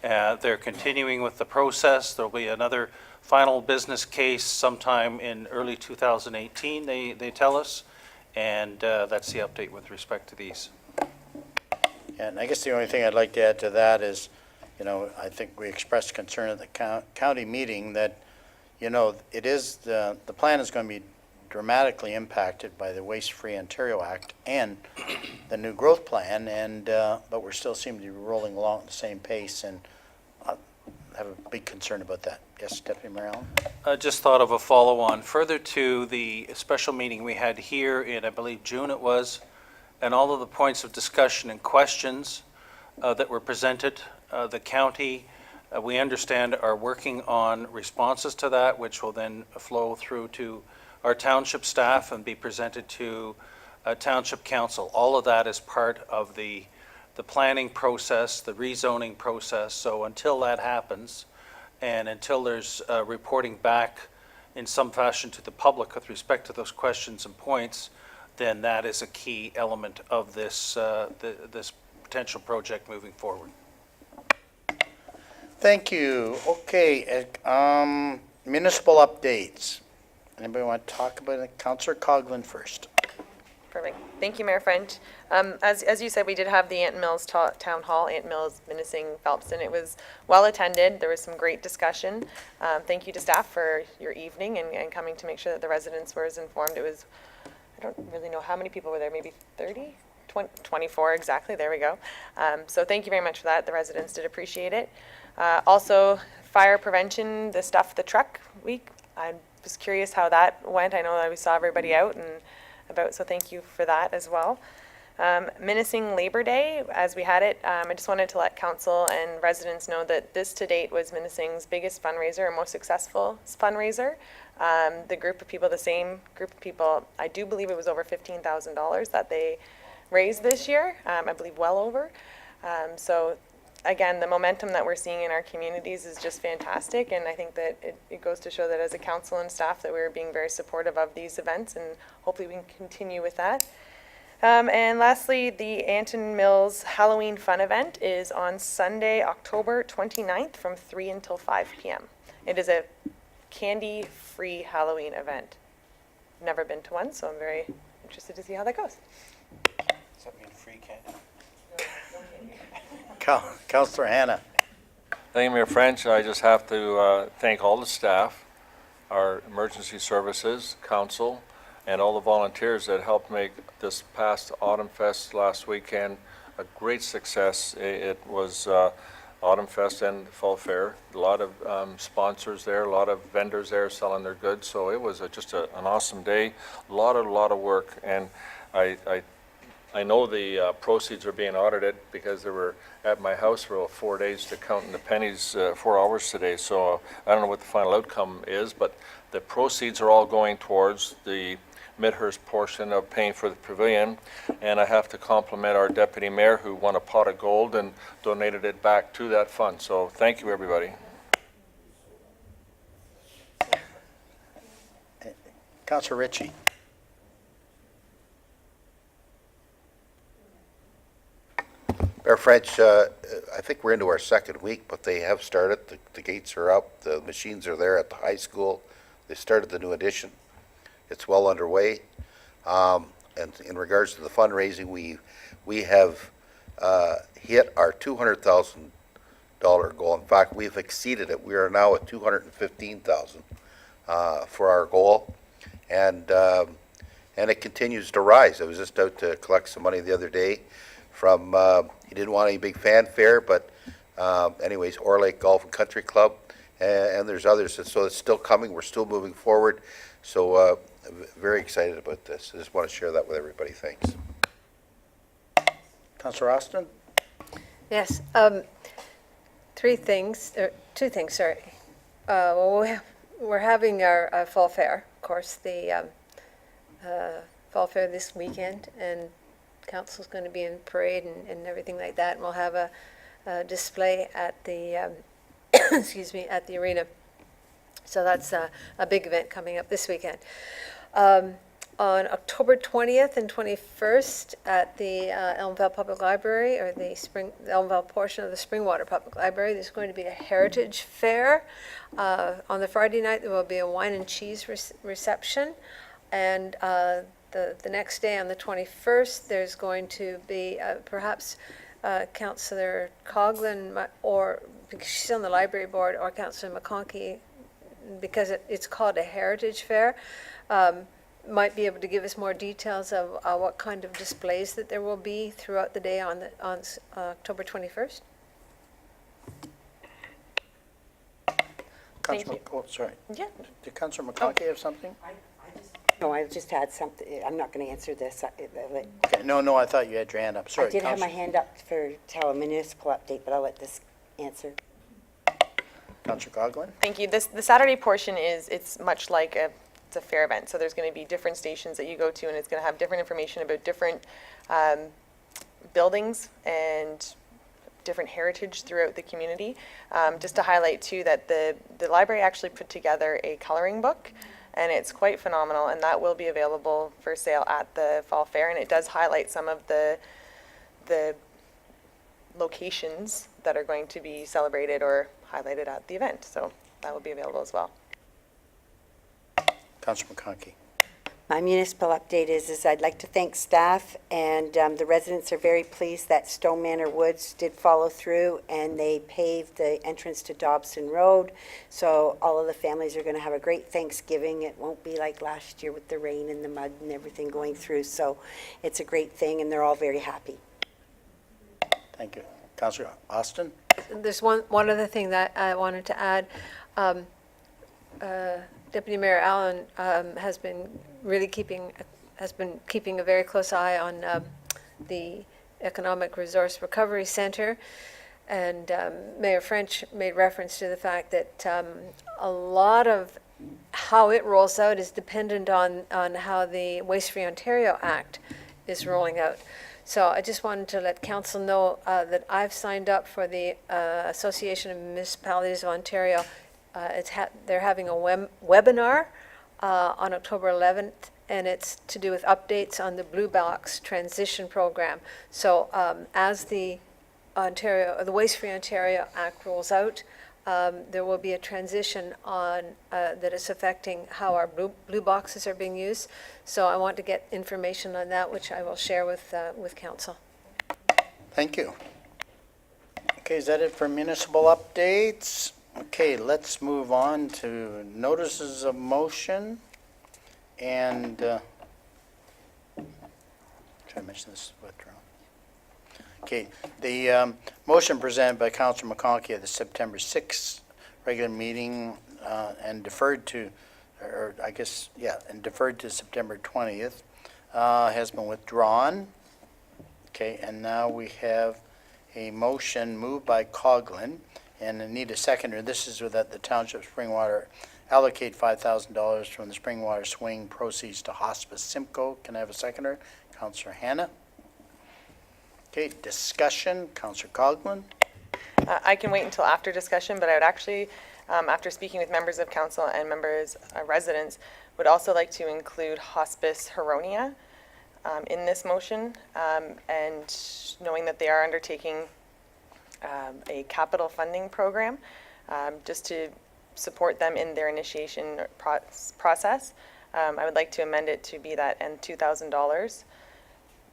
Speaker 7: They're continuing with the process. There'll be another final business case sometime in early 2018, they tell us, and that's the update with respect to these.
Speaker 1: And I guess the only thing I'd like to add to that is, I think we expressed concern at the county meeting that, it is, the plan is going to be dramatically impacted by the Waste Free Ontario Act and the new growth plan, and but we're still seem to be rolling along at the same pace. And have a big concern about that. Yes, Deputy Mayor Allen?
Speaker 7: I just thought of a follow-on, further to the special meeting we had here in, I believe, June it was, and all of the points of discussion and questions that were presented. The county, we understand, are working on responses to that, which will then flow through to our township staff and be presented to Township Council. All of that is part of the planning process, the rezoning process. So until that happens, and until there's reporting back in some fashion to the public with respect to those questions and points, then that is a key element of this, this potential project moving forward.
Speaker 1: Thank you. Okay, municipal updates. Anybody want to talk about it? Councillor Coghlan first.
Speaker 11: Perfect. Thank you, Mayor French. As you said, we did have the Ant Mills Town Hall, Ant Mills, Minising, Phelpston. It was well attended. There was some great discussion. Thank you to staff for your evening and coming to make sure that the residents were as informed. It was, I don't really know how many people were there, maybe 30? 24 exactly, there we go. So thank you very much for that. The residents did appreciate it. Also, fire prevention, the truck week. I was curious how that went. I know that we saw everybody out and about, so thank you for that as well. Minising Labor Day, as we had it, I just wanted to let council and residents know that this to date was Minising's biggest fundraiser and most successful fundraiser. The group of people, the same group of people, I do believe it was over $15,000 that they raised this year, I believe well over. So again, the momentum that we're seeing in our communities is just fantastic, and I think that it goes to show that as a council and staff that we're being very supportive of these events, and hopefully we can continue with that. And lastly, the Anton Mills Halloween Fun event is on Sunday, October 29th from 3 until 5 p.m. It is a candy-free Halloween event. Never been to one, so I'm very interested to see how that goes.
Speaker 7: Does that mean free candy?
Speaker 1: Councillor Hannah.
Speaker 6: Thank you, Mayor French. I just have to thank all the staff, our emergency services, council, and all the volunteers that helped make this past Autumn Fest last weekend a great success. It was Autumn Fest and Fall Fair. A lot of sponsors there, a lot of vendors there selling their goods. So it was just an awesome day. A lot of work, and I know the proceeds are being audited because they were at my house for 4 days to counting the pennies, 4 hours today. So I don't know what the final outcome is, but the proceeds are all going towards the Midhurst portion of paying for the pavilion. And I have to compliment our deputy mayor who won a pot of gold and donated it back to that fund. So thank you, everybody.
Speaker 1: Councillor Ritchie.
Speaker 9: Mayor French, I think we're into our second week, but they have started. The gates are up. The machines are there at the high school. They started the new addition. It's well underway. And in regards to the fundraising, we have hit our $200,000 goal. In fact, we've exceeded it. We are now at $215,000 for our goal, and it continues to rise. I was just out to collect some money the other day from, he didn't want any big fanfare, but anyways, Orlake Golf and Country Club, and there's others. So it's still coming. We're still moving forward. So very excited about this. I just want to share that with everybody. Thanks.
Speaker 1: Councillor Austin?
Speaker 2: Yes, two things, sorry. Well, we're having our fall fair, of course, the fall fair this weekend, and council's going to be in parade and everything like that, and we'll have a display at the, excuse me, at the arena. So that's a big event coming up this weekend. On October 20th and 21st at the Elmvale Public Library, or the Elmvale portion of the Springwater Public Library, there's going to be a heritage fair. On the Friday night, there will be a wine and cheese reception. And the next day, on the 21st, there's going to be perhaps Councillor Coghlan, or because she's on the library board, or Councillor McConkey, because it's called a heritage fair, might be able to give us more details of what kind of displays that there will be throughout the day on October 21st.
Speaker 1: Councilor,
Speaker 11: you.
Speaker 1: oh, sorry.
Speaker 11: Yeah.
Speaker 1: Did Councilor McConkey have something?
Speaker 4: No, I just had something, I'm not going to answer this.
Speaker 1: Okay, no, I thought you had your hand up. Sorry,
Speaker 4: I did have my
Speaker 1: Councilor-
Speaker 4: hand up for tell a municipal update, but I'll let this answer.
Speaker 1: Councilor Coghlan?
Speaker 11: Thank you. The Saturday portion it's much like it's a fair event. So there's going to be different stations that you go to, and it's going to have different information about different buildings and different heritage throughout the community. Just to highlight too that the library actually put together a coloring book, and it's quite phenomenal, and that will be available for sale at the Fall Fair, and it does highlight some of the locations that are going to be celebrated or highlighted at the event. So that will be available as well.
Speaker 1: Councilor McConkey?
Speaker 4: My municipal update is I'd like to thank staff, and the residents are very pleased that Stone Manor Woods did follow through, and they paved the entrance to Dobson Road. So all of the families are going to have a great Thanksgiving. It won't be like last year with the rain and the mud and everything going through. So it's a great thing, and they're all very happy.
Speaker 1: Thank you. Councilor Austin?
Speaker 2: There's one other thing that I wanted to add. Deputy Mayor Allen has been keeping a very close eye on the Economic Resource Recovery Center, and Mayor French made reference to the fact that a lot of how it rolls out is dependent on how the Waste Free Ontario Act is rolling out. So I just wanted to let council know that I've signed up for the Association of Municipalities of Ontario. They're having a webinar on October 11th, and it's to do with updates on the Blue Box transition program. So as the Waste Free Ontario Act rolls out, there will be a transition on that is affecting how our blue boxes are being used. So I want to get information on that, which I will share with council.
Speaker 1: Thank you. Okay, is that it for municipal updates? Okay, let's move on to notices of motion. And, should I mention this withdrawn? Okay, the motion presented by Councilor McConkey at the September 6th regular meeting and deferred to, and deferred to September 20th has been withdrawn. Okay, and now we have a motion moved by Coghlan, and I need a seconder. This is that the Township Springwater allocate $5,000 from the Springwater Swing proceeds to Hospice Simcoe. Can I have a seconder? Councillor Hanna. Okay, discussion. Councillor Coghlan.
Speaker 11: I can wait until after discussion, but I would actually, after speaking with members of council and residents, would also like to include Hospice Huronia in this motion, and knowing that they are undertaking a capital funding program, just to support them in their initiation process. I would like to amend it to be that and $2,000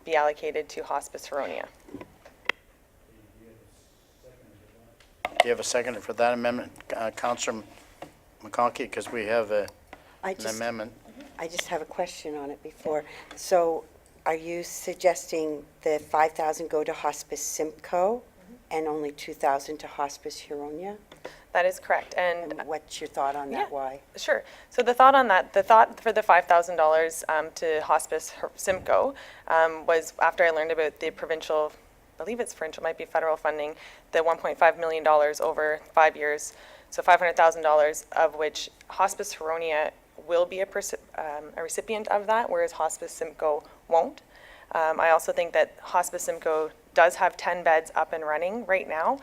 Speaker 11: be allocated to Hospice Huronia.
Speaker 1: Do you have a seconder for that amendment, Councillor McConkey? Because we have an amendment.
Speaker 4: I just have a question on it before. So are you suggesting the 5,000 go to Hospice Simcoe and only 2,000 to Hospice Huronia?
Speaker 11: That is correct.
Speaker 4: And what's your thought on that?
Speaker 11: Yeah.
Speaker 4: Why?
Speaker 11: Sure. So the thought on that, the thought for the $5,000 to Hospice Simcoe was after I learned about the provincial, I believe it's provincial, might be federal funding, the $1.5 million over 5 years. So $500,000 of which Hospice Huronia will be a recipient of that, whereas Hospice Simcoe won't. I also think that Hospice Simcoe does have 10 beds up and running right now.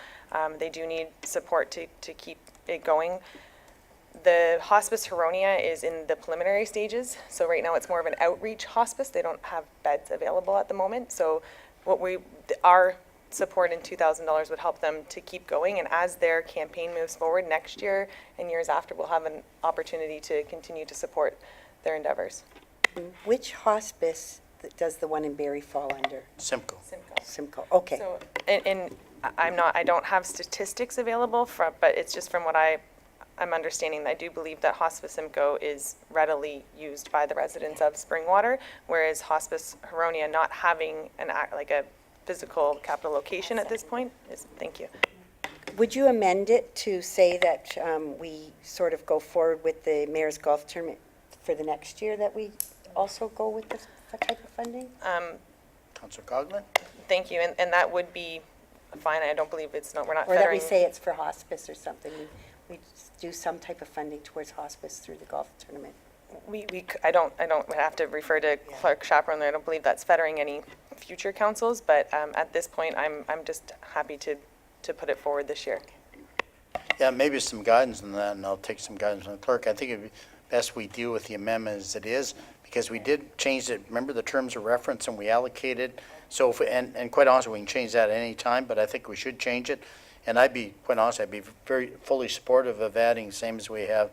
Speaker 11: They do need support to keep it going. The Hospice Huronia is in the preliminary stages, so right now it's more of an outreach hospice. They don't have beds available at the moment. So our support in $2,000 would help them to keep going, and as their campaign moves forward next year and years after, we'll have an opportunity to continue to support their endeavors.
Speaker 4: Which hospice does the one in Barrie fall under?
Speaker 1: Simcoe.
Speaker 4: Simcoe, okay.
Speaker 11: So, and I don't have statistics available but it's just from what I'm understanding. I do believe that Hospice Simcoe is readily used by the residents of Springwater, whereas Hospice Huronia not having a physical capital location at this point is, thank you.
Speaker 4: Would you amend it to say that we sort of go forward with the mayor's golf tournament for the next year, that we also go with this type of funding?
Speaker 1: Councillor Coghlan?
Speaker 11: Thank you, and that would be fine. I don't believe we're not
Speaker 4: Or that we
Speaker 11: fettering.
Speaker 4: say it's for hospice or something? We do some type of funding towards hospice through the golf tournament?
Speaker 11: I don't have to refer to Clerk Chaperon. I don't believe that's fettering any future councils, but at this point, I'm just happy to put it forward this year.
Speaker 1: Yeah, maybe some guidance on that, and I'll take some guidance from the clerk. I think it'd be best we deal with the amendment as it is, because we did change it. Remember the terms of reference, and we allocated. So, and quite honestly, we can change that at any time, but I think we should change it. And quite honest, I'd be very fully supportive of adding, same as we have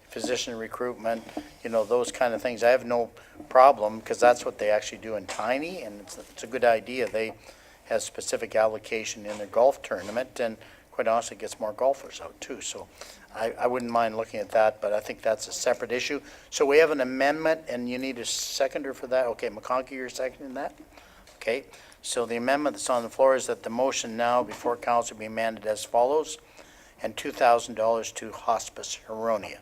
Speaker 1: physician recruitment, those kind of things. I have no problem, because that's what they actually do in Tiny, and it's a good idea. They have specific allocation in their golf tournament, and quite honestly, it gets more golfers out too. So I wouldn't mind looking at that, but I think that's a separate issue. So we have an amendment, and you need a seconder for that. Okay, McConkey, you're seconding that? Okay, so the amendment that's on the floor is that the motion now before council be amended as follows, and $2,000 to Hospice Huronia.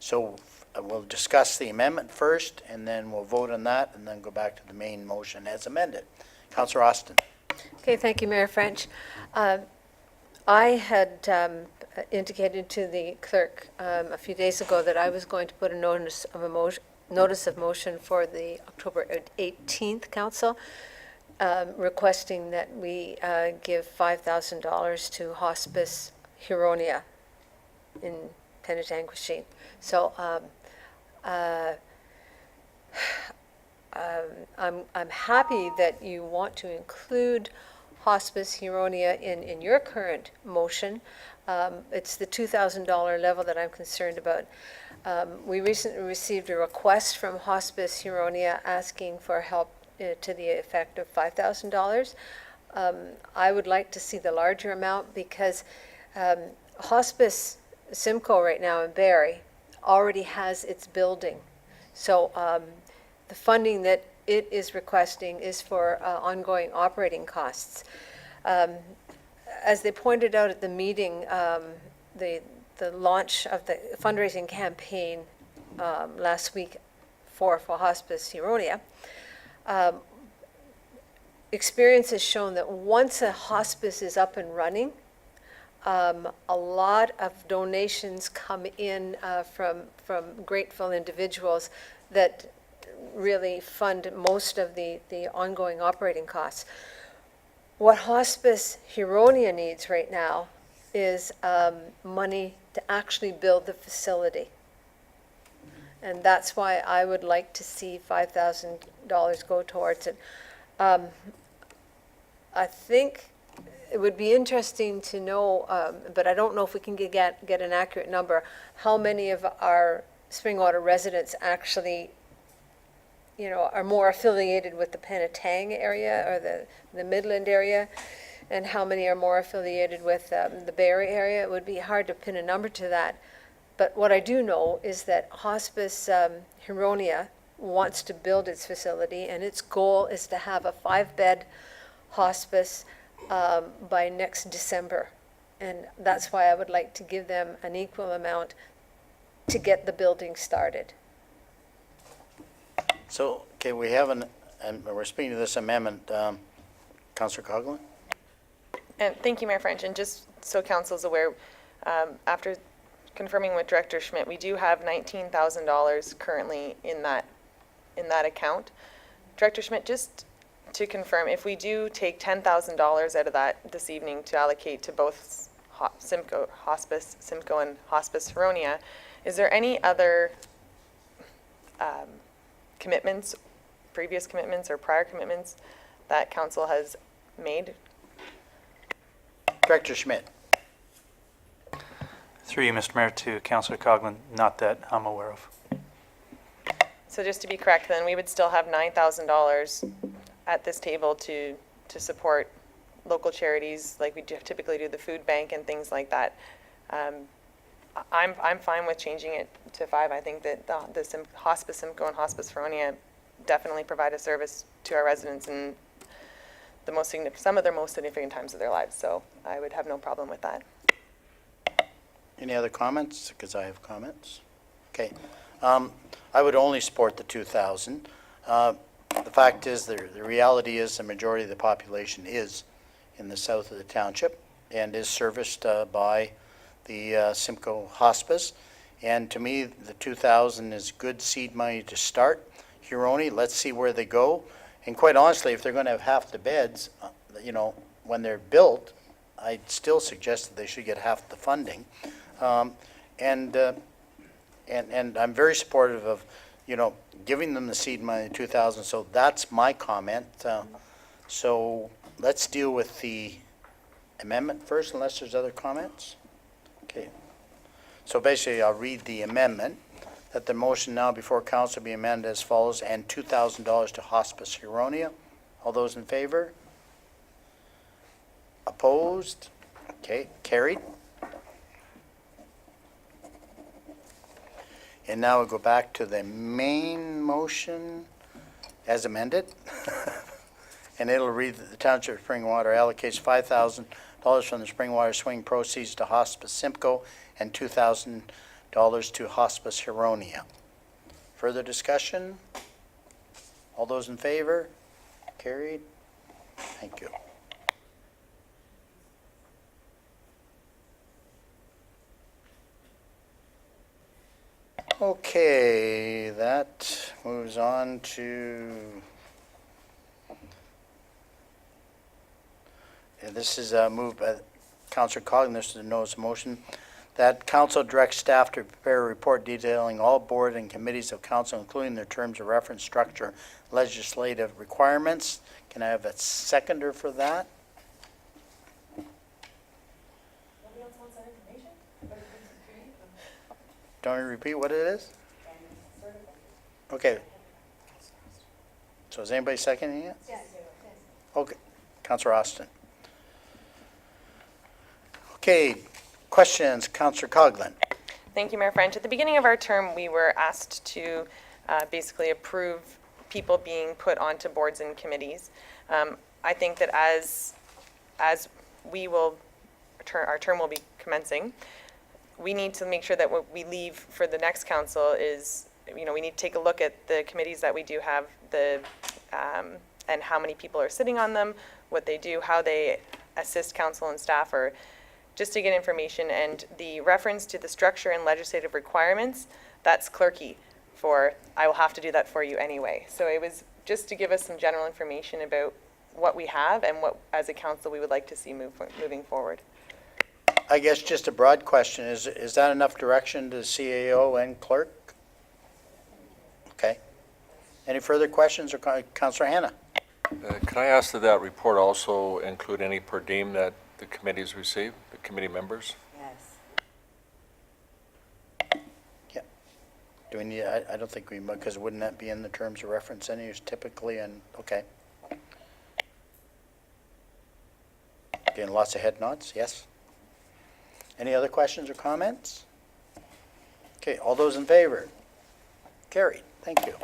Speaker 1: So we'll discuss the amendment first, and then we'll vote on that, and then go back to the main motion as amended. Councillor Austin.
Speaker 2: Okay, thank you, Mayor French. I had indicated to the clerk a few days ago that I was going to put a notice of motion for the October 18th council, requesting that we give $5,000 to Hospice Huronia in Penetanguishene. So I'm happy that you want to include Hospice Huronia in your current motion. It's the $2,000 level that I'm concerned about. We recently received a request from Hospice Huronia asking for help to the effect of $5,000. I would like to see the larger amount, because Hospice Simcoe right now in Barrie already has its building. So the funding that it is requesting is for ongoing operating costs. As they pointed out at the meeting, the launch of the fundraising campaign last week for Hospice Huronia, experience has shown that once a hospice is up and running, a lot of donations come in from grateful individuals that really fund most of the ongoing operating costs. What Hospice Huronia needs right now is money to actually build the facility. And that's why I would like to see $5,000 go towards it. I think it would be interesting to know, but I don't know if we can get an accurate number, how many of our Springwater residents actually, are more affiliated with the Penetang area or the Midland area, and how many are more affiliated with the Barrie area. It would be hard to pin a number to that. But what I do know is that Hospice Huronia wants to build its facility, and its goal is to have a 5-bed hospice by next December. And that's why I would like to give them an equal amount to get the building started.
Speaker 1: So, okay, we have and we're speaking to this amendment. Councillor Coghlan?
Speaker 11: And thank you, Mayor French. And just so council's aware, after confirming with Director Schmidt, we do have $19,000 currently in that account. Director Schmidt, just to confirm, if we do take $10,000 out of that this evening to allocate to both Hospice Simcoe and Hospice Huronia, is there any other commitments, previous commitments or prior commitments that council has made?
Speaker 1: Director Schmidt.
Speaker 13: Through you, Mr. Mayor, to Councillor Coghlan, not that I'm aware of.
Speaker 11: So just to be correct, then we would still have $9,000 at this table to support local charities, like we typically do the food bank and things like that. I'm fine with changing it to 5. I think that the Hospice Simcoe and Hospice Huronia definitely provide a service to our residents, and some of their most significant times of their lives. So I would have no problem with that.
Speaker 1: Any other comments? Because I have comments. Okay. I would only support the 2,000. The fact is, the reality is the majority of the population is in the south of the township and is serviced by the Simcoe Hospice. And to me, the 2,000 is good seed money to start. Huroney, let's see where they go. And quite honestly, if they're going to have half the beds, when they're built, I'd still suggest that they should get half the funding. And I'm very supportive of, giving them the seed money, 2,000. So that's my comment. So let's deal with the amendment first, unless there's other comments. Okay. So basically, I'll read the amendment, that the motion now before council be amended as follows, and $2,000 to Hospice Huronia. All those in favor? Opposed? Okay, carried. And now we'll go back to the main motion as amended. And it'll read that the Township of Springwater allocates $5,000 from the Springwater Swing proceeds to Hospice Simcoe and $2,000 to Hospice Huronia. Further discussion? All those in favor? Carried. Thank you. Okay, that moves on to, this is moved by Councillor Coghlan. This is a notice of motion that council directs staff to prepare a report detailing all board and committees of council, including their terms of reference, structure, legislative requirements. Can I have a seconder for that? Don't you repeat what it is? Okay. So is anybody seconding it? Yes. Okay. Councillor Austin. Okay. Questions? Councillor Coghlan.
Speaker 11: Thank you, Mayor French. At the beginning of our term, we were asked to basically approve people being put onto boards and committees. I think that as we will, our term will be commencing, we need to make sure that what we leave for the next council is, we need to take a look at the committees that we do have, and how many people are sitting on them, what they do, how they assist council and staff, or just to get information. And the reference to the structure and legislative requirements, that's clerky for, I will have to do that for you anyway. So it was just to give us some general information about what we have and what, as a council, we would like to see moving forward.
Speaker 1: I guess just a broad question, is that enough direction to CAO and clerk? Okay. Any further questions, or Councillor Hanna?
Speaker 6: Can I ask that that report also include any per diem that the committees receive, the committee members?
Speaker 4: Yes.
Speaker 1: Yeah. Do we need, I don't think we, because wouldn't that be in the terms of reference anyways typically, and, okay. Getting lots of head nods, yes? Any other questions or comments? Okay, all those in favor? Carried. Thank you.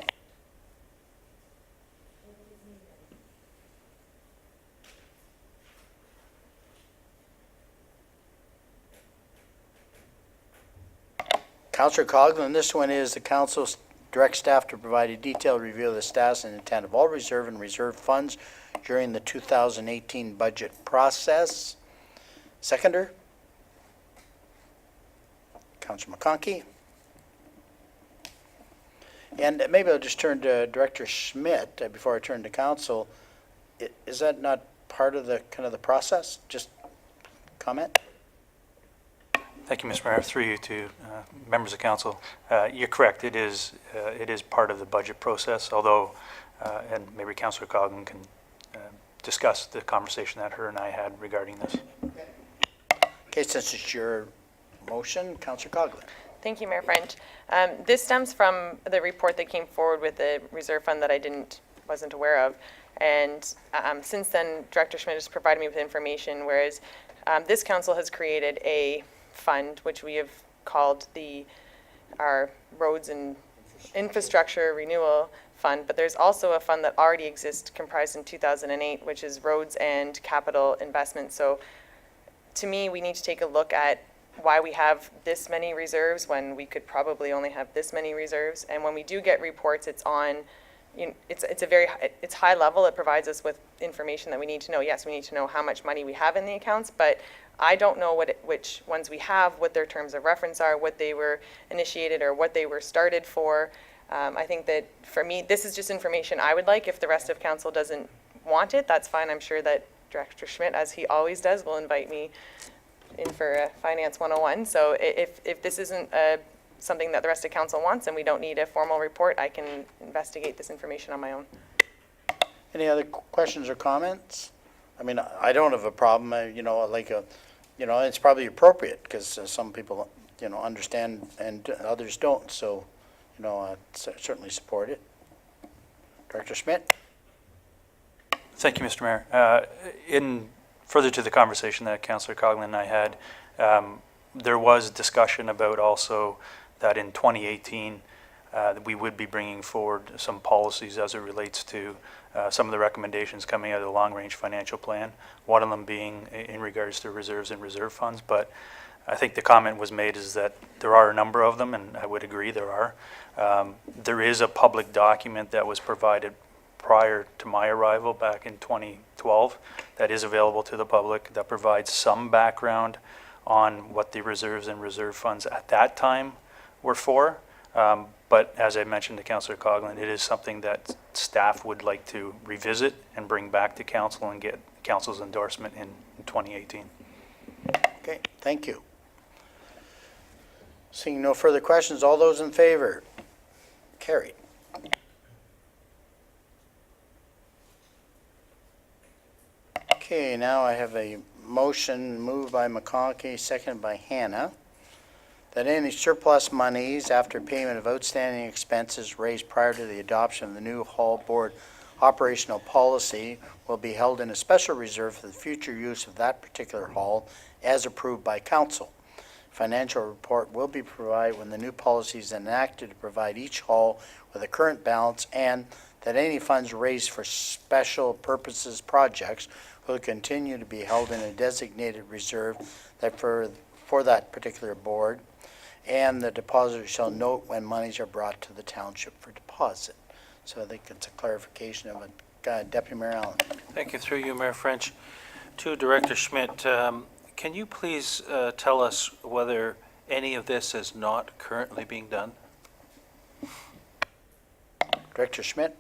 Speaker 1: Councillor Coghlan, this one is the council directs staff to provide a detailed review of the status and intent of all reserve and reserve funds during the 2018 budget process. Seconder? Councillor McConkey. And maybe I'll just turn to Director Schmidt before I turn to council. Is that not part of the kind of the process? Just comment?
Speaker 13: Thank you, Mr. Mayor. Through you to members of council. You're correct. It is part of the budget process, although, and maybe Councillor Coghlan can discuss the conversation that her and I had regarding this.
Speaker 1: Okay, since it's your motion, Councillor Coghlan.
Speaker 11: Thank you, Mayor French. This stems from the report that came forward with the reserve fund that I wasn't aware of. And since then, Director Schmidt has provided me with information, whereas this council has created a fund, which we have called our roads and infrastructure renewal fund, but there's also a fund that already exists comprised in 2008, which is roads and capital investment. So to me, we need to take a look at why we have this many reserves when we could probably only have this many reserves. And when we do get reports, it's on, it's high level. It provides us with information that we need to know. Yes, we need to know how much money we have in the accounts, but I don't know which ones we have, what their terms of reference are, what they were initiated or what they were started for. I think that for me, this is just information I would like. If the rest of council doesn't want it, that's fine. I'm sure that Director Schmidt, as he always does, will invite me in for Finance 101. So if this isn't something that the rest of council wants and we don't need a formal report, I can investigate this information on my own.
Speaker 1: Any other questions or comments? I mean, I don't have a problem, it's probably appropriate because some people, understand and others don't. So, I certainly support it. Director Schmidt?
Speaker 13: Thank you, Mr. Mayor. In further to the conversation that Councillor Coghlan and I had, there was discussion about also that in 2018, we would be bringing forward some policies as it relates to some of the recommendations coming out of the long-range financial plan, one of them being in regards to reserves and reserve funds. But I think the comment was made is that there are a number of them, and I would agree there are. There is a public document that was provided prior to my arrival back in 2012 that is available to the public that provides some background on what the reserves and reserve funds at that time were for. But as I mentioned to Councillor Coghlan, it is something that staff would like to revisit and bring back to council and get council's endorsement in 2018.
Speaker 1: Okay, thank you. Seeing no further questions, all those in favor? Carried. Okay, now I have a motion moved by McConkey, seconded by Hannah, that any surplus monies after payment of outstanding expenses raised prior to the adoption of the new Hall Board operational policy will be held in a special reserve for the future use of that particular hall as approved by council. Financial report will be provided when the new policy is enacted to provide each hall with a current balance, and that any funds raised for special purposes projects will continue to be held in a designated reserve that for that particular board, and the depositor shall note when monies are brought to the township for deposit. So I think it's a clarification of it. Deputy Mayor Allen.
Speaker 7: Thank you. Through you, Mayor French. To Director Schmidt, can you please tell us whether any of this is not currently being done?
Speaker 1: Director Schmidt.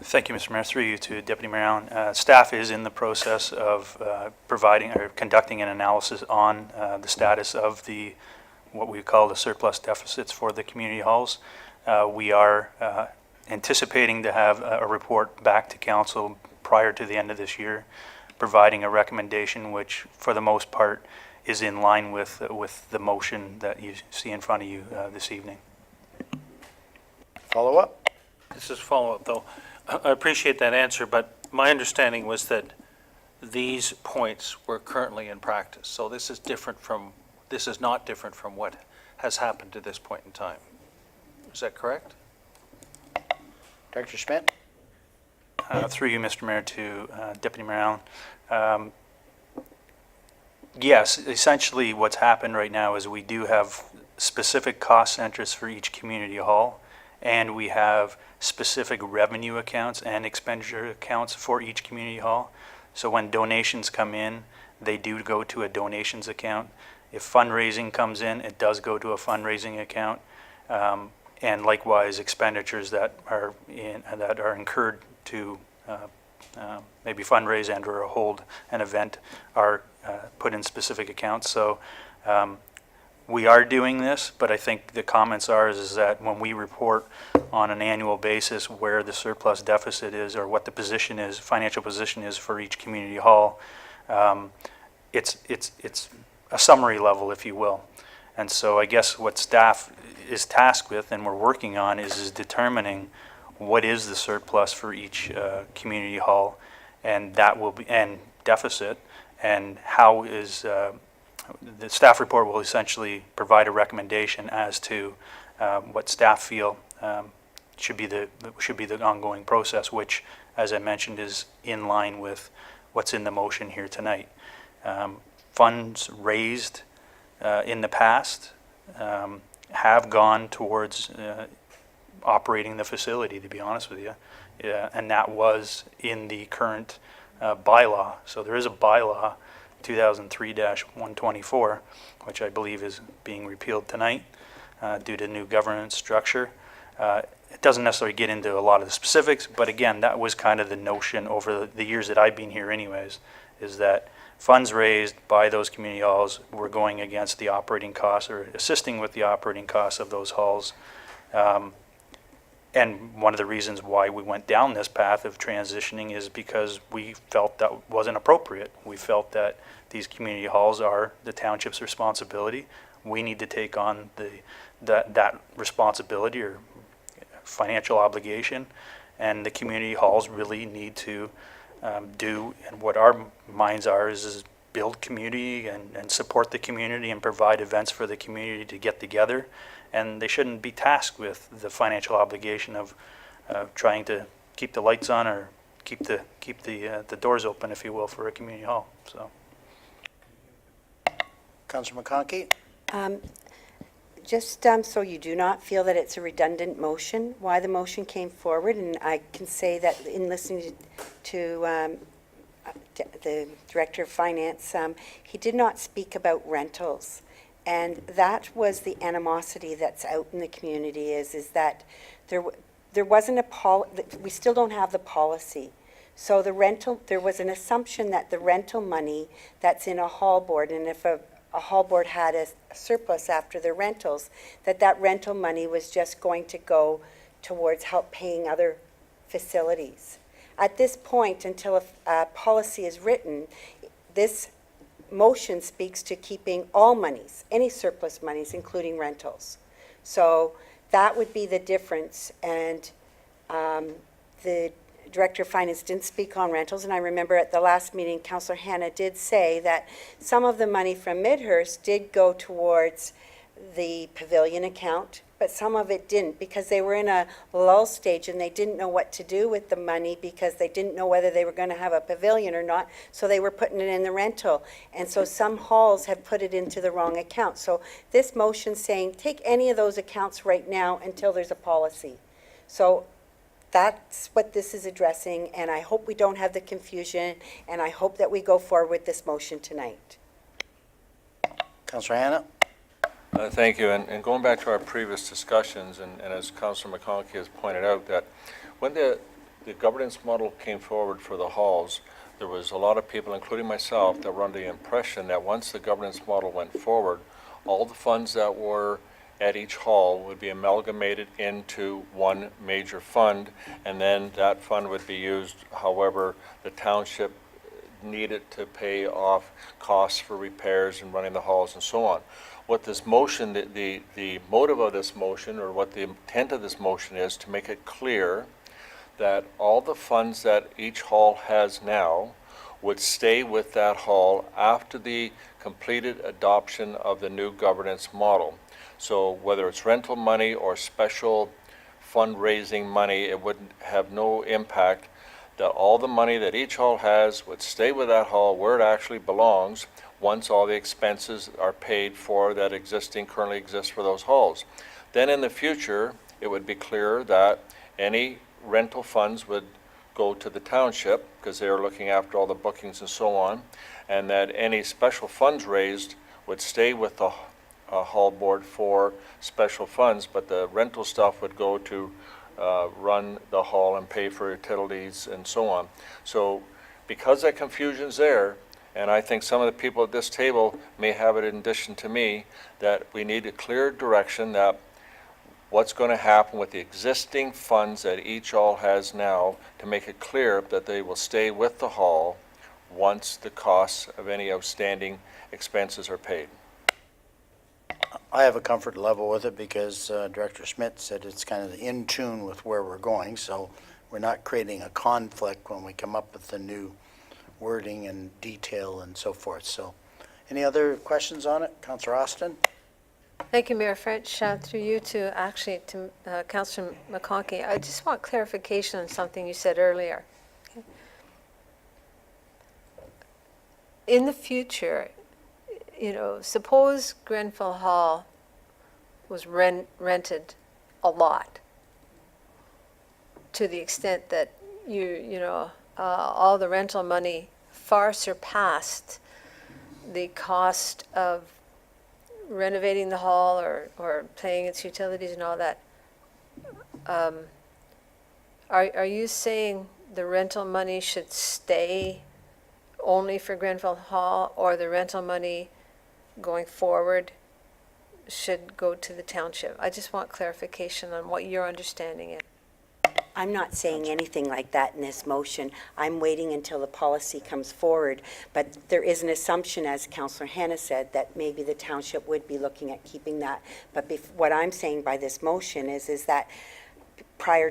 Speaker 13: Thank you, Mr. Mayor. Through you to Deputy Mayor Allen. Staff is in the process of providing or conducting an analysis on the status of what we call the surplus deficits for the community halls. We are anticipating to have a report back to council prior to the end of this year, providing a recommendation which, for the most part, is in line with the motion that you see in front of you this evening.
Speaker 1: Follow up?
Speaker 7: This is follow-up, though. I appreciate that answer, but my understanding was that these points were currently in practice. So this is not different from what has happened to this point in time. Is that correct?
Speaker 1: Director Schmidt.
Speaker 13: Through you, Mr. Mayor, to Deputy Mayor Allen. Yes, essentially what's happened right now is we do have specific cost centers for each community hall, and we have specific revenue accounts and expenditure accounts for each community hall. So when donations come in, they do go to a donations account. If fundraising comes in, it does go to a fundraising account. And likewise, expenditures that are incurred to maybe fundraise and or hold an event are put in specific accounts. So we are doing this, but I think the comments is that when we report on an annual basis where the surplus deficit is or what the position is, financial position is for each community hall, it's a summary level, if you will. And so I guess what staff is tasked with and we're working on is determining what is the surplus for each community hall, and that will be, and deficit, and how is the staff report will essentially provide a recommendation as to what staff feel should be the ongoing process, which, as I mentioned, is in line with what's in the motion here tonight. Funds raised in the past have gone towards operating the facility, to be honest with you. And that was in the current bylaw. So there is a bylaw, 2003-124, which I believe is being repealed tonight due to new governance structure. It doesn't necessarily get into a lot of the specifics, but again, that was kind of the notion over the years that I've been here anyways, is that funds raised by those community halls were going against the operating costs or assisting with the operating costs of those halls. And one of the reasons why we went down this path of transitioning is because we felt that wasn't appropriate. We felt that these community halls are the township's responsibility. We need to take on that responsibility or financial obligation, and the community halls really need to do, and what our minds are is build community and support the community and provide events for the community to get together. And they shouldn't be tasked with the financial obligation of trying to keep the lights on or keep the doors open, if you will, for a community hall. So,
Speaker 1: Councillor McConkey?
Speaker 4: Just so you do not feel that it's a redundant motion, why the motion came forward, and I can say that in listening to the Director of Finance, he did not speak about rentals. And that was the animosity that's out in the community is that there wasn't we still don't have the policy. So there was an assumption that the rental money that's in a hall board, and if a hall board had a surplus after their rentals, that rental money was just going to go towards help paying other facilities. At this point, until a policy is written, this motion speaks to keeping all monies, any surplus monies, including rentals. So that would be the difference. And the Director of Finance didn't speak on rentals, and I remember at the last meeting, Councillor Hanna did say that some of the money from Midhurst did go towards the pavilion account, but some of it didn't, because they were in a lull stage and they didn't know what to do with the money, because they didn't know whether they were going to have a pavilion or not, so they were putting it in the rental. And so some halls have put it into the wrong account. So this motion saying take any of those accounts right now until there's a policy. So that's what this is addressing, and I hope we don't have the confusion, and I hope that we go forward with this motion tonight.
Speaker 1: Councillor Hanna?
Speaker 6: Thank you. And going back to our previous discussions, and as Councillor McConkey has pointed out, that when the governance model came forward for the halls, there was a lot of people, including myself, that were under the impression that once the governance model went forward, all the funds that were at each hall would be amalgamated into one major fund, and then that fund would be used however the township needed to pay off costs for repairs and running the halls and so on. What this motion, the motive of this motion, or what the intent of this motion is, to make it clear that all the funds that each hall has now would stay with that hall after the completed adoption of the new governance model. So whether it's rental money or special fundraising money, it would have no impact. That all the money that each hall has would stay with that hall where it actually belongs once all the expenses are paid for that currently exist for those halls. Then in the future, it would be clear that any rental funds would go to the township, because they're looking after all the bookings and so on, and that any special funds raised would stay with the hall board for special funds, but the rental stuff would go to run the hall and pay for utilities and so on. So because that confusion's there, and I think some of the people at this table may have it in addition to me, that we need a clear direction that what's going to happen with the existing funds that each hall has now, to make it clear that they will stay with the hall once the costs of any outstanding expenses are paid.
Speaker 1: I have a comfort level with it because Director Schmidt said it's kind of in tune with where we're going, so we're not creating a conflict when we come up with the new wording and detail and so forth. So, any other questions on it? Councillor Austin?
Speaker 2: Thank you, Mayor French. Through you to Councillor McConkey. I just want clarification on something you said earlier. In the future, suppose Grenfell Hall was rented a lot to the extent that all the rental money far surpassed the cost of renovating the hall or paying its utilities and all that. Are you saying the rental money should stay only for Grenfell Hall, or the rental money going forward should go to the township? I just want clarification on what your understanding is.
Speaker 4: I'm not saying anything like that in this motion. I'm waiting until the policy comes forward. But there is an assumption, as Councillor Hanna said, that maybe the township would be looking at keeping that. But what I'm saying by this motion is that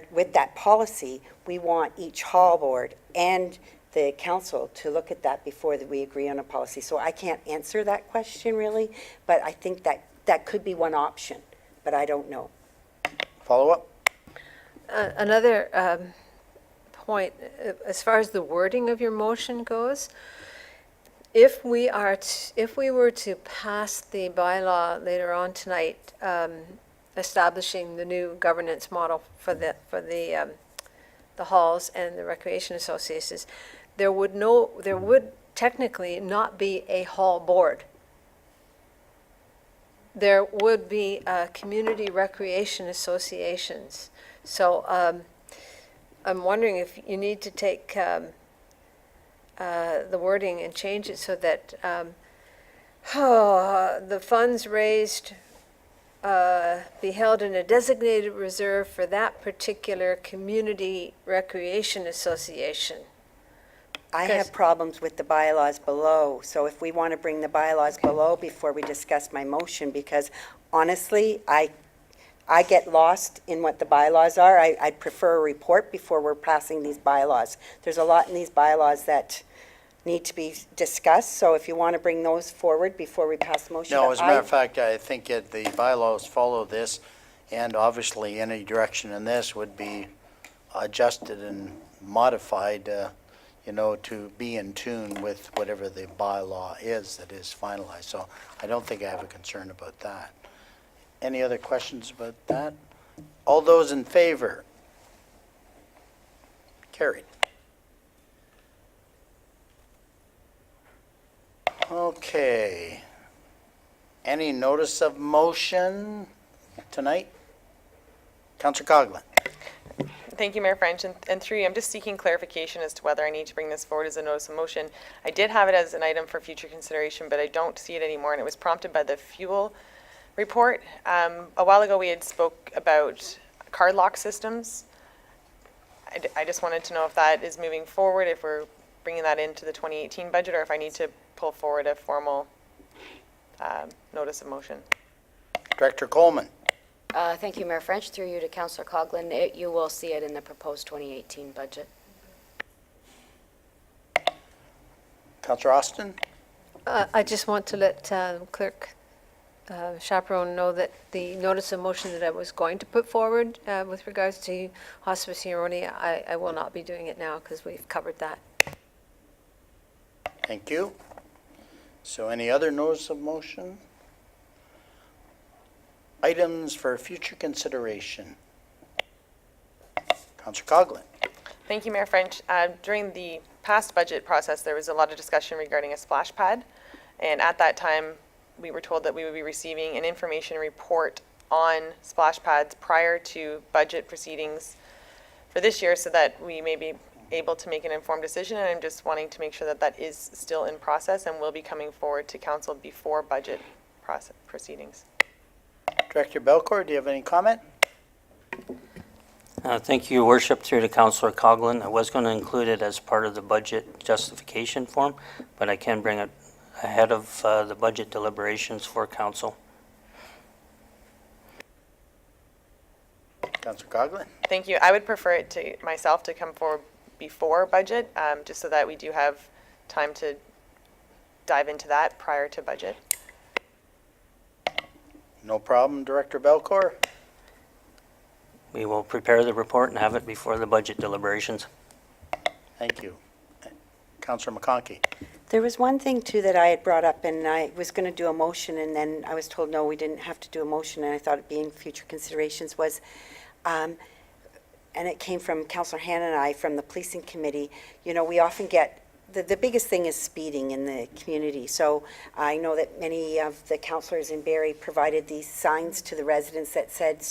Speaker 4: with that policy, we want each hall board and the council to look at that before we agree on a policy. So I can't answer that question really, but I think that could be one option, but I don't know.
Speaker 1: Follow up?
Speaker 2: Another point, as far as the wording of your motion goes, if we were to pass the bylaw later on tonight, establishing the new governance model for the halls and the recreation associations, there would technically not be a hall board. There would be community recreation associations. So I'm wondering if you need to take the wording and change it so that the funds raised be held in a designated reserve for that particular community recreation association.
Speaker 4: I have problems with the bylaws below, so if we want to bring the bylaws below before we discuss my motion, because honestly, I get lost in what the bylaws are. I'd prefer a report before we're passing these bylaws. There's a lot in these bylaws that need to be discussed, so if you want to bring those forward before we pass the motion.
Speaker 1: No, as a matter of fact, I think the bylaws follow this, and obviously any direction in this would be adjusted and modified, to be in tune with whatever the bylaw is that is finalized. So I don't think I have a concern about that. Any other questions about that? All those in favor? Carried. Okay. Any notice of motion tonight? Councillor Coghlan.
Speaker 11: Thank you, Mayor French, and through you, I'm just seeking clarification as to whether I need to bring this forward as a notice of motion. I did have it as an item for future consideration, but I don't see it anymore, and it was prompted by the fuel report. A while ago, we had spoke about card lock systems. I just wanted to know if that is moving forward, if we're bringing that into the 2018 budget, or if I need to pull forward a formal notice of motion.
Speaker 1: Director Coleman.
Speaker 12: Thank you, Mayor French. Through you to Councillor Coghlan. You will see it in the proposed 2018 budget.
Speaker 1: Councillor Austin.
Speaker 2: I just want to let Clerk Chaperone know that the notice of motion that I was going to put forward with regards to Hospice Huronia, I will not be doing it now because we've covered that.
Speaker 1: Thank you. So any other notice of motion? Items for future consideration. Councillor Coghlan.
Speaker 11: Thank you, Mayor French. During the past budget process, there was a lot of discussion regarding a splash pad, and at that time, we were told that we would be receiving an information report on splash pads prior to budget proceedings for this year so that we may be able to make an informed decision, and I'm just wanting to make sure that that is still in process and will be coming forward to council before budget process proceedings.
Speaker 1: Director Belcourt, do you have any comment?
Speaker 14: Thank you, Your Worship. Through to Councillor Coghlan. I was going to include it as part of the budget justification form, but I can bring it ahead of the budget deliberations for council.
Speaker 1: Councillor Coghlan.
Speaker 11: Thank you. I would prefer it to myself to come forward before budget, just so that we do have time to dive into that prior to budget.
Speaker 1: No problem, Director Belcour?
Speaker 14: We will prepare the report and have it before the budget deliberations.
Speaker 1: Thank you. Councillor McConkey?
Speaker 4: There was one thing too that I had brought up, and I was going to do a motion, and then I was told, no, we didn't have to do a motion, and I thought it'd be in future considerations, was, and it came from Councillor Hannah and I from the policing committee. You know, we often get, the biggest thing is speeding in the community. So I know that many of the councillors in Barrie provided these signs to the residents that said,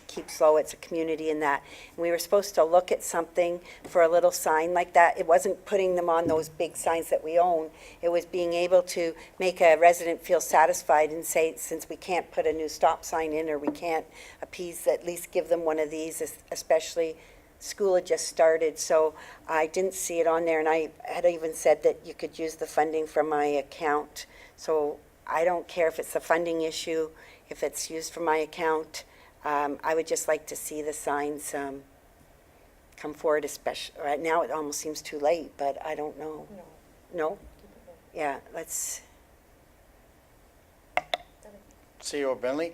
Speaker 4: keep slow, it's a community and that. And we were supposed to look at something for a little sign like that. It wasn't putting them on those big signs that we own. It was being able to make a resident feel satisfied and say, since we can't put a new stop sign in, or we can't appease, at least give them one of these, especially school had just started, so I didn't see it on there, and I had even said that you could use the funding from my account. So I don't care if it's a funding issue, if it's used from my account. I would just like to see the signs come forward, especially, right now it almost seems too late, but I don't know. No? Yeah, let's,
Speaker 1: CEO Bentley?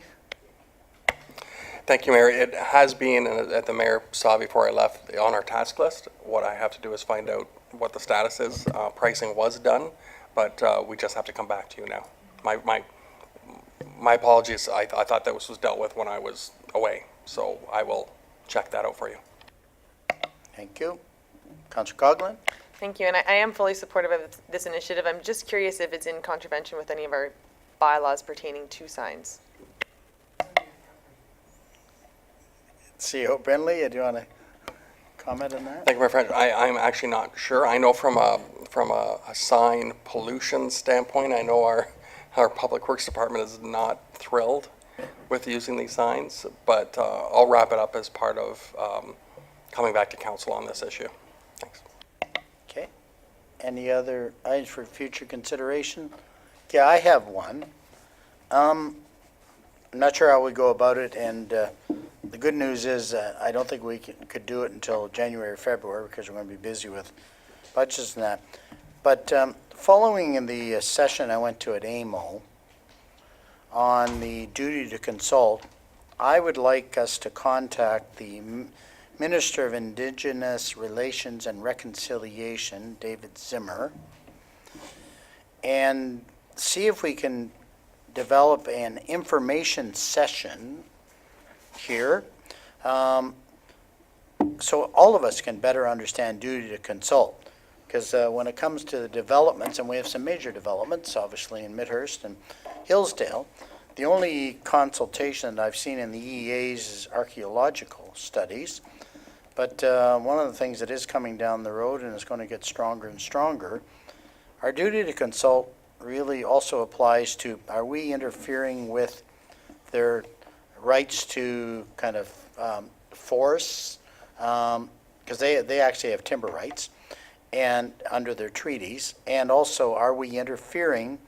Speaker 10: Thank you, Mayor. It has been, and the mayor saw before I left, on our task list. What I have to do is find out what the status is. Pricing was done, but we just have to come back to you now. My apologies. I thought that this was dealt with when I was away, so I will check that out for you.
Speaker 1: Thank you. Councillor Coghlan?
Speaker 11: Thank you, and I am fully supportive of this initiative. I'm just curious if it's in contravention with any of our bylaws pertaining to signs.
Speaker 1: CEO Bentley, do you want to comment on that?
Speaker 10: Thank you, my friend. I'm actually not sure. I know from a sign pollution standpoint, I know our Public Works Department is not thrilled with using these signs, but I'll wrap it up as part of coming back to council on this issue. Thanks.
Speaker 1: Okay. Any other items for future consideration? Yeah, I have one. I'm not sure how we go about it, and the good news is I don't think we could do it until January or February because we're going to be busy with budgets and that. But following in the session I went to at AMO on the duty to consult, I would like us to contact the Minister of Indigenous Relations and Reconciliation, David Zimmer, and see if we can develop an information session here, so all of us can better understand duty to consult. Because when it comes to the developments, and we have some major developments, obviously in Midhurst and Hillsdale, the only consultation that I've seen in the EEAs is archaeological studies. But one of the things that is coming down the road and is going to get stronger and stronger, our duty to consult really also applies to, are we interfering with their rights to kind of forests, because they actually have timber rights and under their treaties, and also are we interfering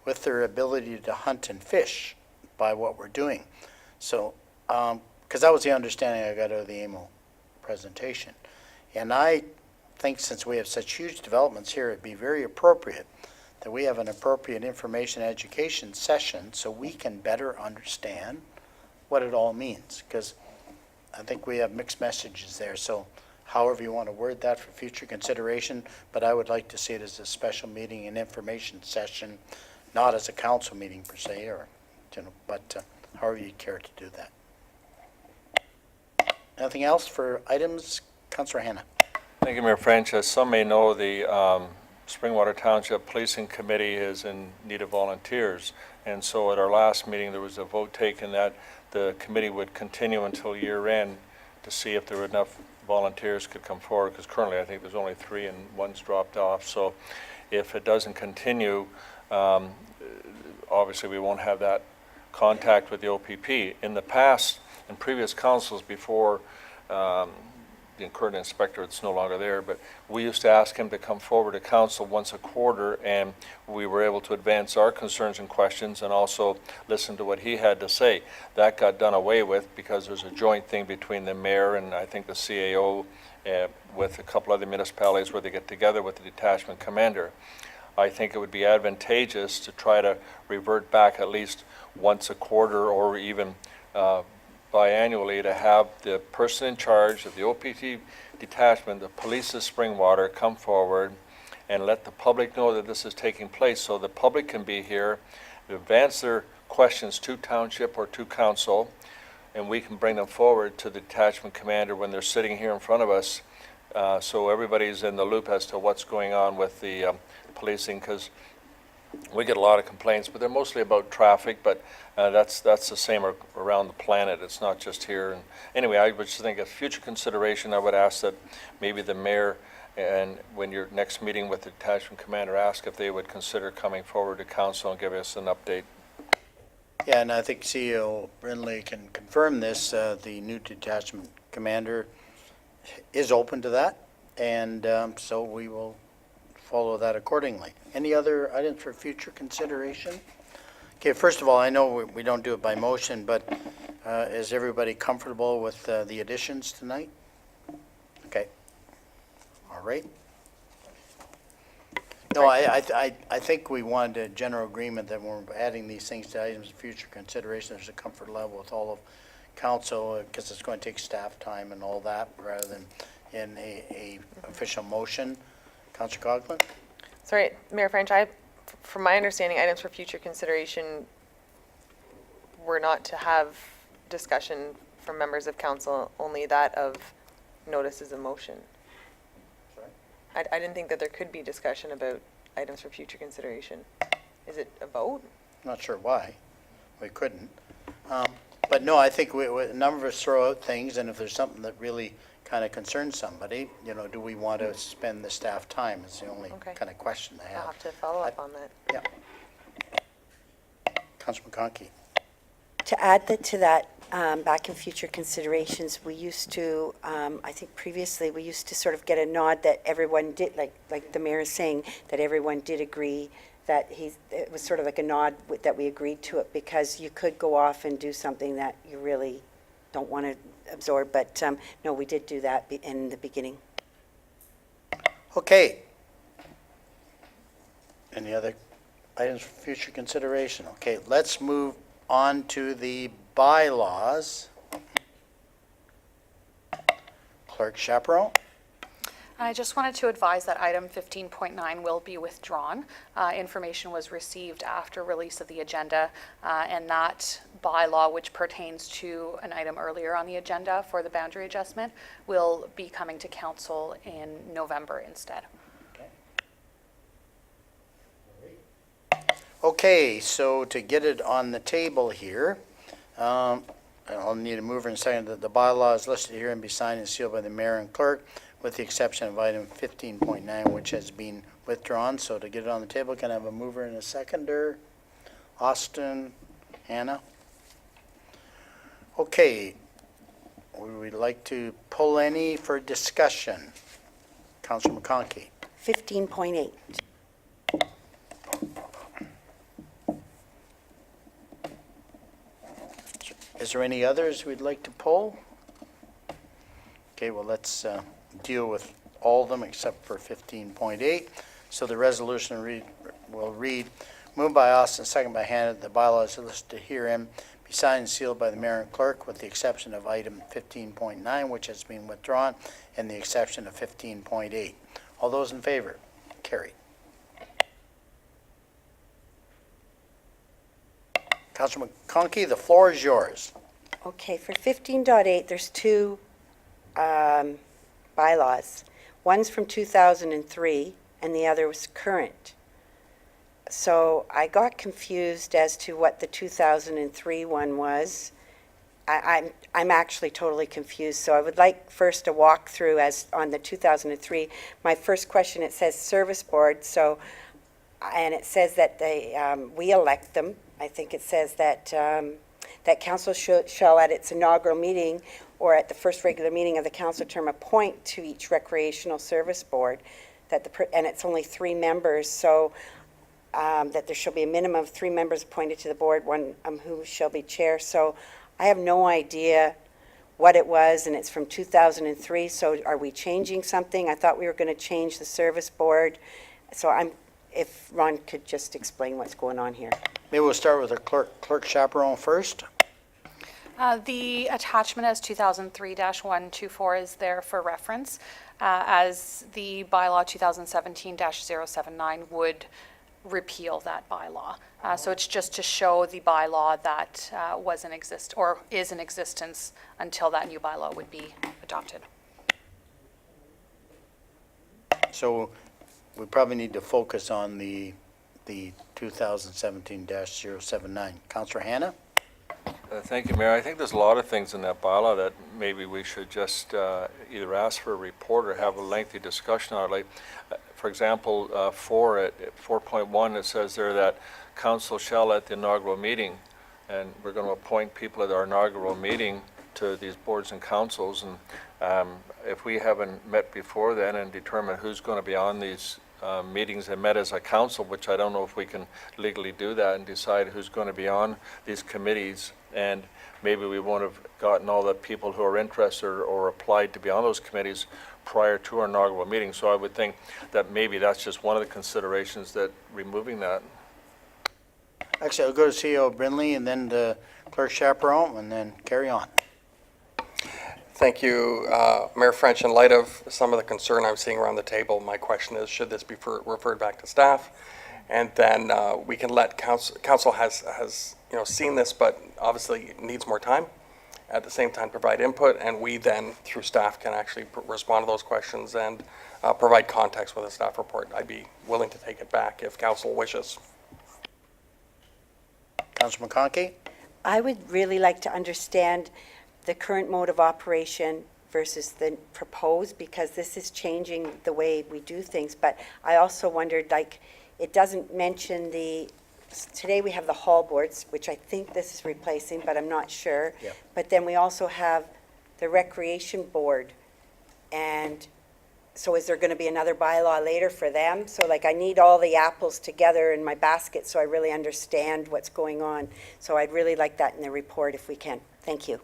Speaker 1: with their ability to hunt and fish by what we're doing? So, because that was the understanding I got out of the AMO presentation. And I think since we have such huge developments here, it'd be very appropriate that we have an appropriate information education session so we can better understand what it all means, because I think we have mixed messages there. So however you want to word that for future consideration, but I would like to see it as a special meeting and information session, not as a council meeting per se, or, but however you care to do that. Anything else for items? Councillor Hannah.
Speaker 6: Thank you, Mayor French. As some may know, the Springwater Township Policing Committee is in need of volunteers. And so at our last meeting, there was a vote taken that the committee would continue until year end to see if there were enough volunteers could come forward, because currently I think there's only 3 and one's dropped off. So if it doesn't continue, obviously we won't have that contact with the OPP. In the past, in previous councils before the current inspector, it's no longer there, but we used to ask him to come forward to council once a quarter, and we were able to advance our concerns and questions and also listen to what he had to say. That got done away with because there's a joint thing between the mayor and I think the CAO with a couple other municipalities where they get together with the detachment commander. I think it would be advantageous to try to revert back at least once a quarter or even biannually to have the person in charge of the OPT detachment, the police of Springwater, come forward and let the public know that this is taking place, so the public can be here, advance their questions to township or to council, and we can bring them forward to the detachment commander when they're sitting here in front of us, so everybody's in the loop as to what's going on with the policing, because we get a lot of complaints, but they're mostly about traffic, but that's the same around the planet. It's not just here. And anyway, I would just think a future consideration, I would ask that maybe the mayor, and when your next meeting with the detachment commander, ask if they would consider coming forward to council and give us an update.
Speaker 1: Yeah, and I think CEO Brindley can confirm this. The new detachment commander is open to that, and so we will follow that accordingly. Any other items for future consideration? Okay, first of all, I know we don't do it by motion, but is everybody comfortable with the additions tonight? Okay. All right. No, I think we wanted a general agreement that when we're adding these things to items of future consideration, there's a comfort level with all of council, because it's going to take staff time and all that, rather than in a official motion. Councillor Coghlan?
Speaker 11: Sorry, Mayor French, from my understanding, items for future consideration were not to have discussion from members of council, only that of notices of motion. I didn't think that there could be discussion about items for future consideration. Is it a vote?
Speaker 1: Not sure why. We couldn't. But no, I think a number of us throw out things, and if there's something that really kind of concerns somebody, do we want to spend the staff time? It's the only
Speaker 11: Okay.
Speaker 1: kind of question I
Speaker 11: I'll
Speaker 1: have.
Speaker 11: have to follow up on that.
Speaker 1: Yeah. Councilman Conkey?
Speaker 4: To add to that, back in future considerations, we used to, I think previously, we used to sort of get a nod that everyone did, like the mayor is saying, that everyone did agree that it was sort of like a nod that we agreed to it, because you could go off and do something that you really don't want to absorb, but no, we did do that in the beginning.
Speaker 1: Okay. Any other items for future consideration? Okay, let's move on to the bylaws. Clerk Chaperon?
Speaker 3: I just wanted to advise that item 15.9 will be withdrawn. Information was received after release of the agenda, and that bylaw, which pertains to an item earlier on the agenda for the boundary adjustment, will be coming to council in November instead.
Speaker 1: Okay, so to get it on the table here, I'll need a mover and second that the bylaw is listed here and be signed and sealed by the mayor and clerk, with the exception of item 15.9, which has been withdrawn. So to get it on the table, can I have a mover and a seconder? Austin, Hannah? Okay. Would we like to pull any for discussion? Councilor McConkey?
Speaker 4: 15.8.
Speaker 1: Is there any others we'd like to pull? Okay, well, let's deal with all of them except for 15.8. So the resolution will read, moved by Austin, second by Hannah, the bylaws are listed herein, be signed and sealed by the mayor and clerk, with the exception of item 15.9, which has been withdrawn, and the exception of 15.8. All those in favor? Carried. Councilor McConkey, the floor is yours.
Speaker 4: Okay, for 15.8, there's two bylaws. One's from 2003, and the other was current. So I got confused as to what the 2003 one was. I'm actually totally confused, so I would like first a walkthrough as on the 2003. My first question, it says service board, so, and it says that we elect them. I think it says that that council shall at its inaugural meeting or at the first regular meeting of the council term appoint to each recreational service board, and it's only 3 members, so that there shall be a minimum of 3 members appointed to the board, one who shall be chair. So I have no idea what it was, and it's from 2003, so are we changing something? I thought we were going to change the service board, so if Ron could just explain what's going on here.
Speaker 1: Maybe we'll start with the clerk chaperone first.
Speaker 3: The attachment as 2003-124 is there for reference, as the bylaw 2017-079 would repeal that bylaw. So it's just to show the bylaw that was in exist, or is in existence until that new bylaw would be adopted.
Speaker 1: So we probably need to focus on the 2017-079. Councillor Hannah?
Speaker 6: Thank you, Mayor. I think there's a lot of things in that bylaw that maybe we should just either ask for a report or have a lengthy discussion on. Like, for example, 4.1, it says there that council shall at the inaugural meeting, and we're going to appoint people at our inaugural meeting to these boards and councils, and if we haven't met before then and determine who's going to be on these meetings and met as a council, which I don't know if we can legally do that, and decide who's going to be on these committees, and maybe we won't have gotten all the people who are interested or applied to be on those committees prior to our inaugural meeting. So I would think that maybe that's just one of the considerations, that removing that.
Speaker 1: Actually, I'll go to CEO Brindley and then the clerk chaperone and then carry on.
Speaker 10: Thank you, Mayor French. In light of some of the concern I'm seeing around the table, my question is, should this be referred back to staff? And then we can let council has seen this, but obviously needs more time. At the same time, provide input, and we then, through staff, can actually respond to those questions and provide context with a staff report. I'd be willing to take it back if council wishes.
Speaker 1: Councillor McConkey?
Speaker 4: I would really like to understand the current mode of operation versus the proposed, because this is changing the way we do things. But I also wondered, like, it doesn't mention today we have the hall boards, which I think this is replacing, but I'm not sure.
Speaker 1: Yep.
Speaker 4: But then we also have the recreation board. And so is there going to be another bylaw later for them? So like, I need all the apples together in my basket so I really understand what's going on. So I'd really like that in the report if we can. Thank you.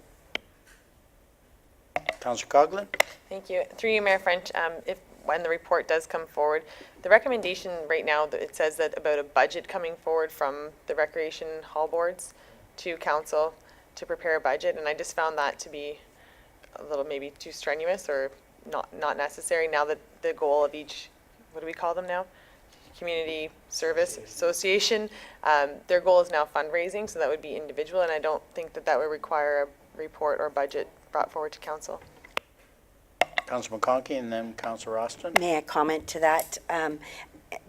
Speaker 1: Councillor Coghlan?
Speaker 11: Thank you. Through you, Mayor French, when the report does come forward, the recommendation right now, it says that about a budget coming forward from the recreation hall boards to council to prepare a budget, and I just found that to be a little maybe too strenuous or not necessary now that the goal of each, what do we call them now? Community Service Association, their goal is now fundraising, so that would be individual, and I don't think that would require a report or budget brought forward to council.
Speaker 1: Councillor McConkey and then Councillor Austin.
Speaker 4: May I comment to that?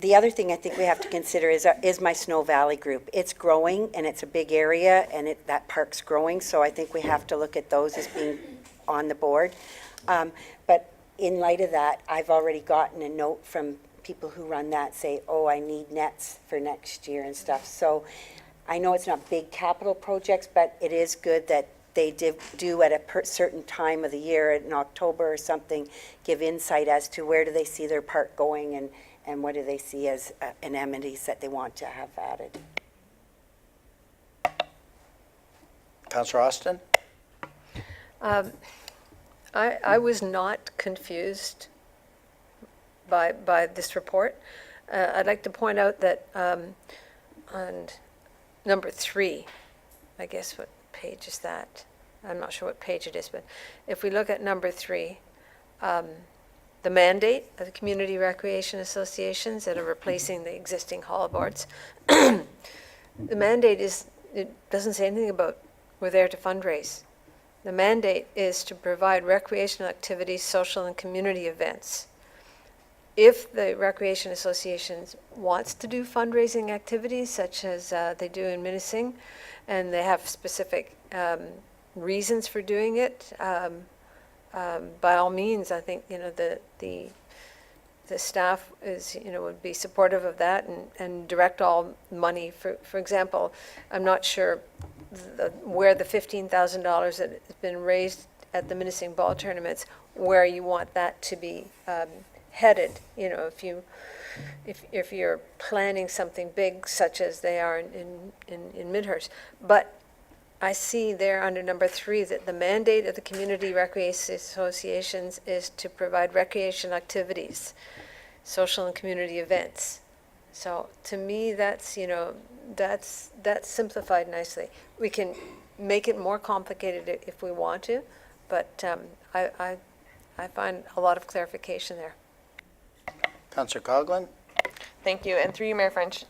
Speaker 4: The other thing I think we have to consider is my Snow Valley group. It's growing, and it's a big area, and that park's growing, so I think we have to look at those as being on the board. But in light of that, I've already gotten a note from people who run that say, oh, I need nets for next year and stuff. So I know it's not big capital projects, but it is good that they do at a certain time of the year, in October or something, give insight as to where do they see their park going and what do they see as amenities that they want to have added.
Speaker 1: Councillor Austin?
Speaker 2: I was not confused by this report. I'd like to point out that on number 3, I guess what page is that? I'm not sure what page it is, but if we look at number 3, the mandate of the community recreation associations that are replacing the existing hall boards, the mandate it doesn't say anything about we're there to fundraise. The mandate is to provide recreational activities, social and community events. If the recreation associations wants to do fundraising activities, such as they do in Minising, and they have specific reasons for doing it, by all means, I think the staff would be supportive of that and direct all money. For example, I'm not sure where the $15,000 that has been raised at the Minising ball tournaments, where you want that to be headed. If you're planning something big, such as they are in Midhurst. But I see there under number 3 that the mandate of the community recreation associations is to provide recreation activities, social and community events. So to me, that's, that's simplified nicely. We can make it more complicated if we want to, but I find a lot of clarification there.
Speaker 1: Councillor Coghlan?
Speaker 11: Thank you, and through you, Mayor French,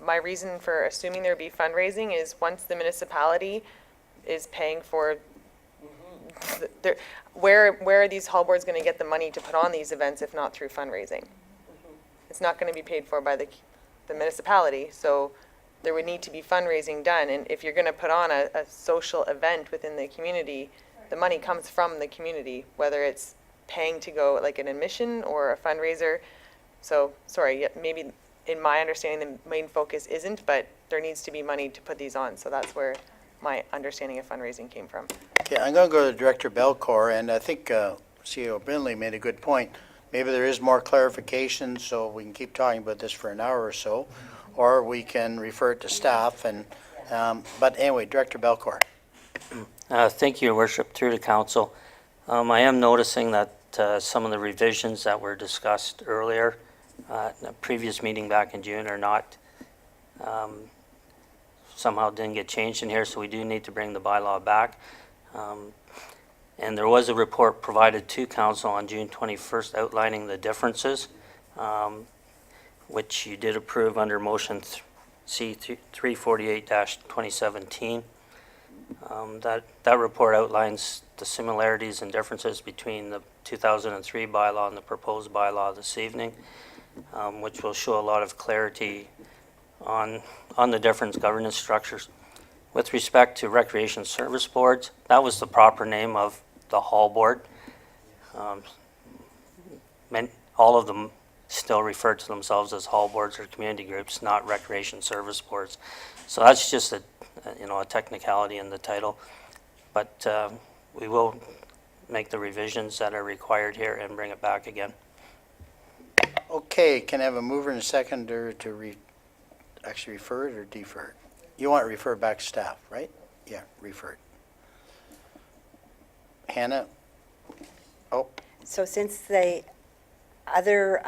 Speaker 11: my reason for assuming there would be fundraising is once the municipality is paying for, where are these hall boards going to get the money to put on these events if not through fundraising? It's not going to be paid for by the municipality, so there would need to be fundraising done, and if you're going to put on a social event within the community, the money comes from the community, whether it's paying to go like an admission or a fundraiser. So, sorry, maybe in my understanding, the main focus isn't, but there needs to be money to put these on. So that's where my understanding of fundraising came from.
Speaker 1: Okay, I'm going to go to Director Belcour, and I think CEO Brindley made a good point. Maybe there is more clarification, so we can keep talking about this for an hour or so, or we can refer it to staff. And but anyway, Director Belcour.
Speaker 14: Thank you, Your Worship, through the council. I am noticing that some of the revisions that were discussed earlier in a previous meeting back in June are not, somehow didn't get changed in here, so we do need to bring the bylaw back. And there was a report provided to council on June 21st outlining the differences, which you did approve under motion C 348-2017. That report outlines the similarities and differences between the 2003 bylaw and the proposed bylaw this evening, which will show a lot of clarity on the different governance structures. With respect to recreation service boards, that was the proper name of the hall board. All of them still refer to themselves as hall boards or community groups, not recreation service boards. So that's just a technicality in the title, but we will make the revisions that are required here and bring it back again.
Speaker 1: Okay, can I have a mover and a seconder to actually refer it or defer it? You want to refer back to staff, right? Yeah, refer it. Hannah? Oh,
Speaker 4: So since the other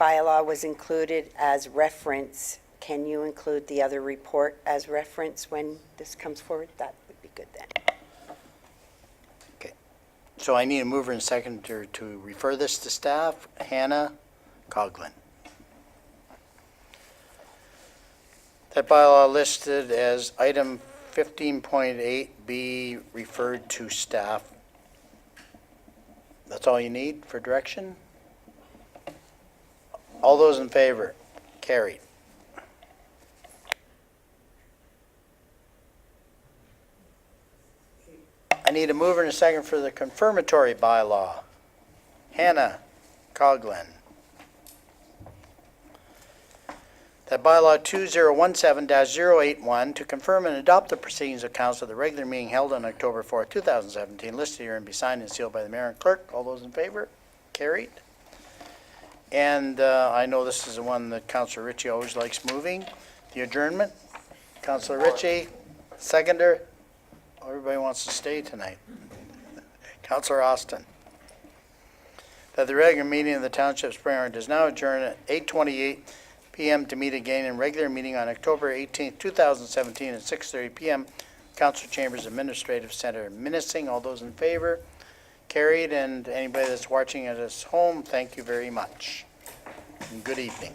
Speaker 4: bylaw was included as reference, can you include the other report as reference when this comes forward? That would be good then.
Speaker 1: okay. So I need a mover and seconder to refer this to staff. Hannah Coghlan. That bylaw listed as item 15.8 be referred to staff. That's all you need for direction? All those in favor? Carried. I need a mover and a second for the confirmatory bylaw. Hannah Coghlan. That bylaw 2017-081 to confirm and adopt the proceedings of council at the regular meeting held on October 4, 2017, listed here and be signed and sealed by the mayor and clerk. All those in favor? Carried. And I know this is the one that Councillor Ritchie always likes moving, the adjournment. Councillor Ritchie, seconder. Everybody wants to stay tonight. Councillor Austin. That the regular meeting of the Township Spring does now adjourn at 8:28 p.m. to meet again in regular meeting on October 18, 2017 at 6:30 p.m. Council Chambers Administrative Center, Minising. All those in favor? Carried. And anybody that's watching at us home, thank you very much. And good evening.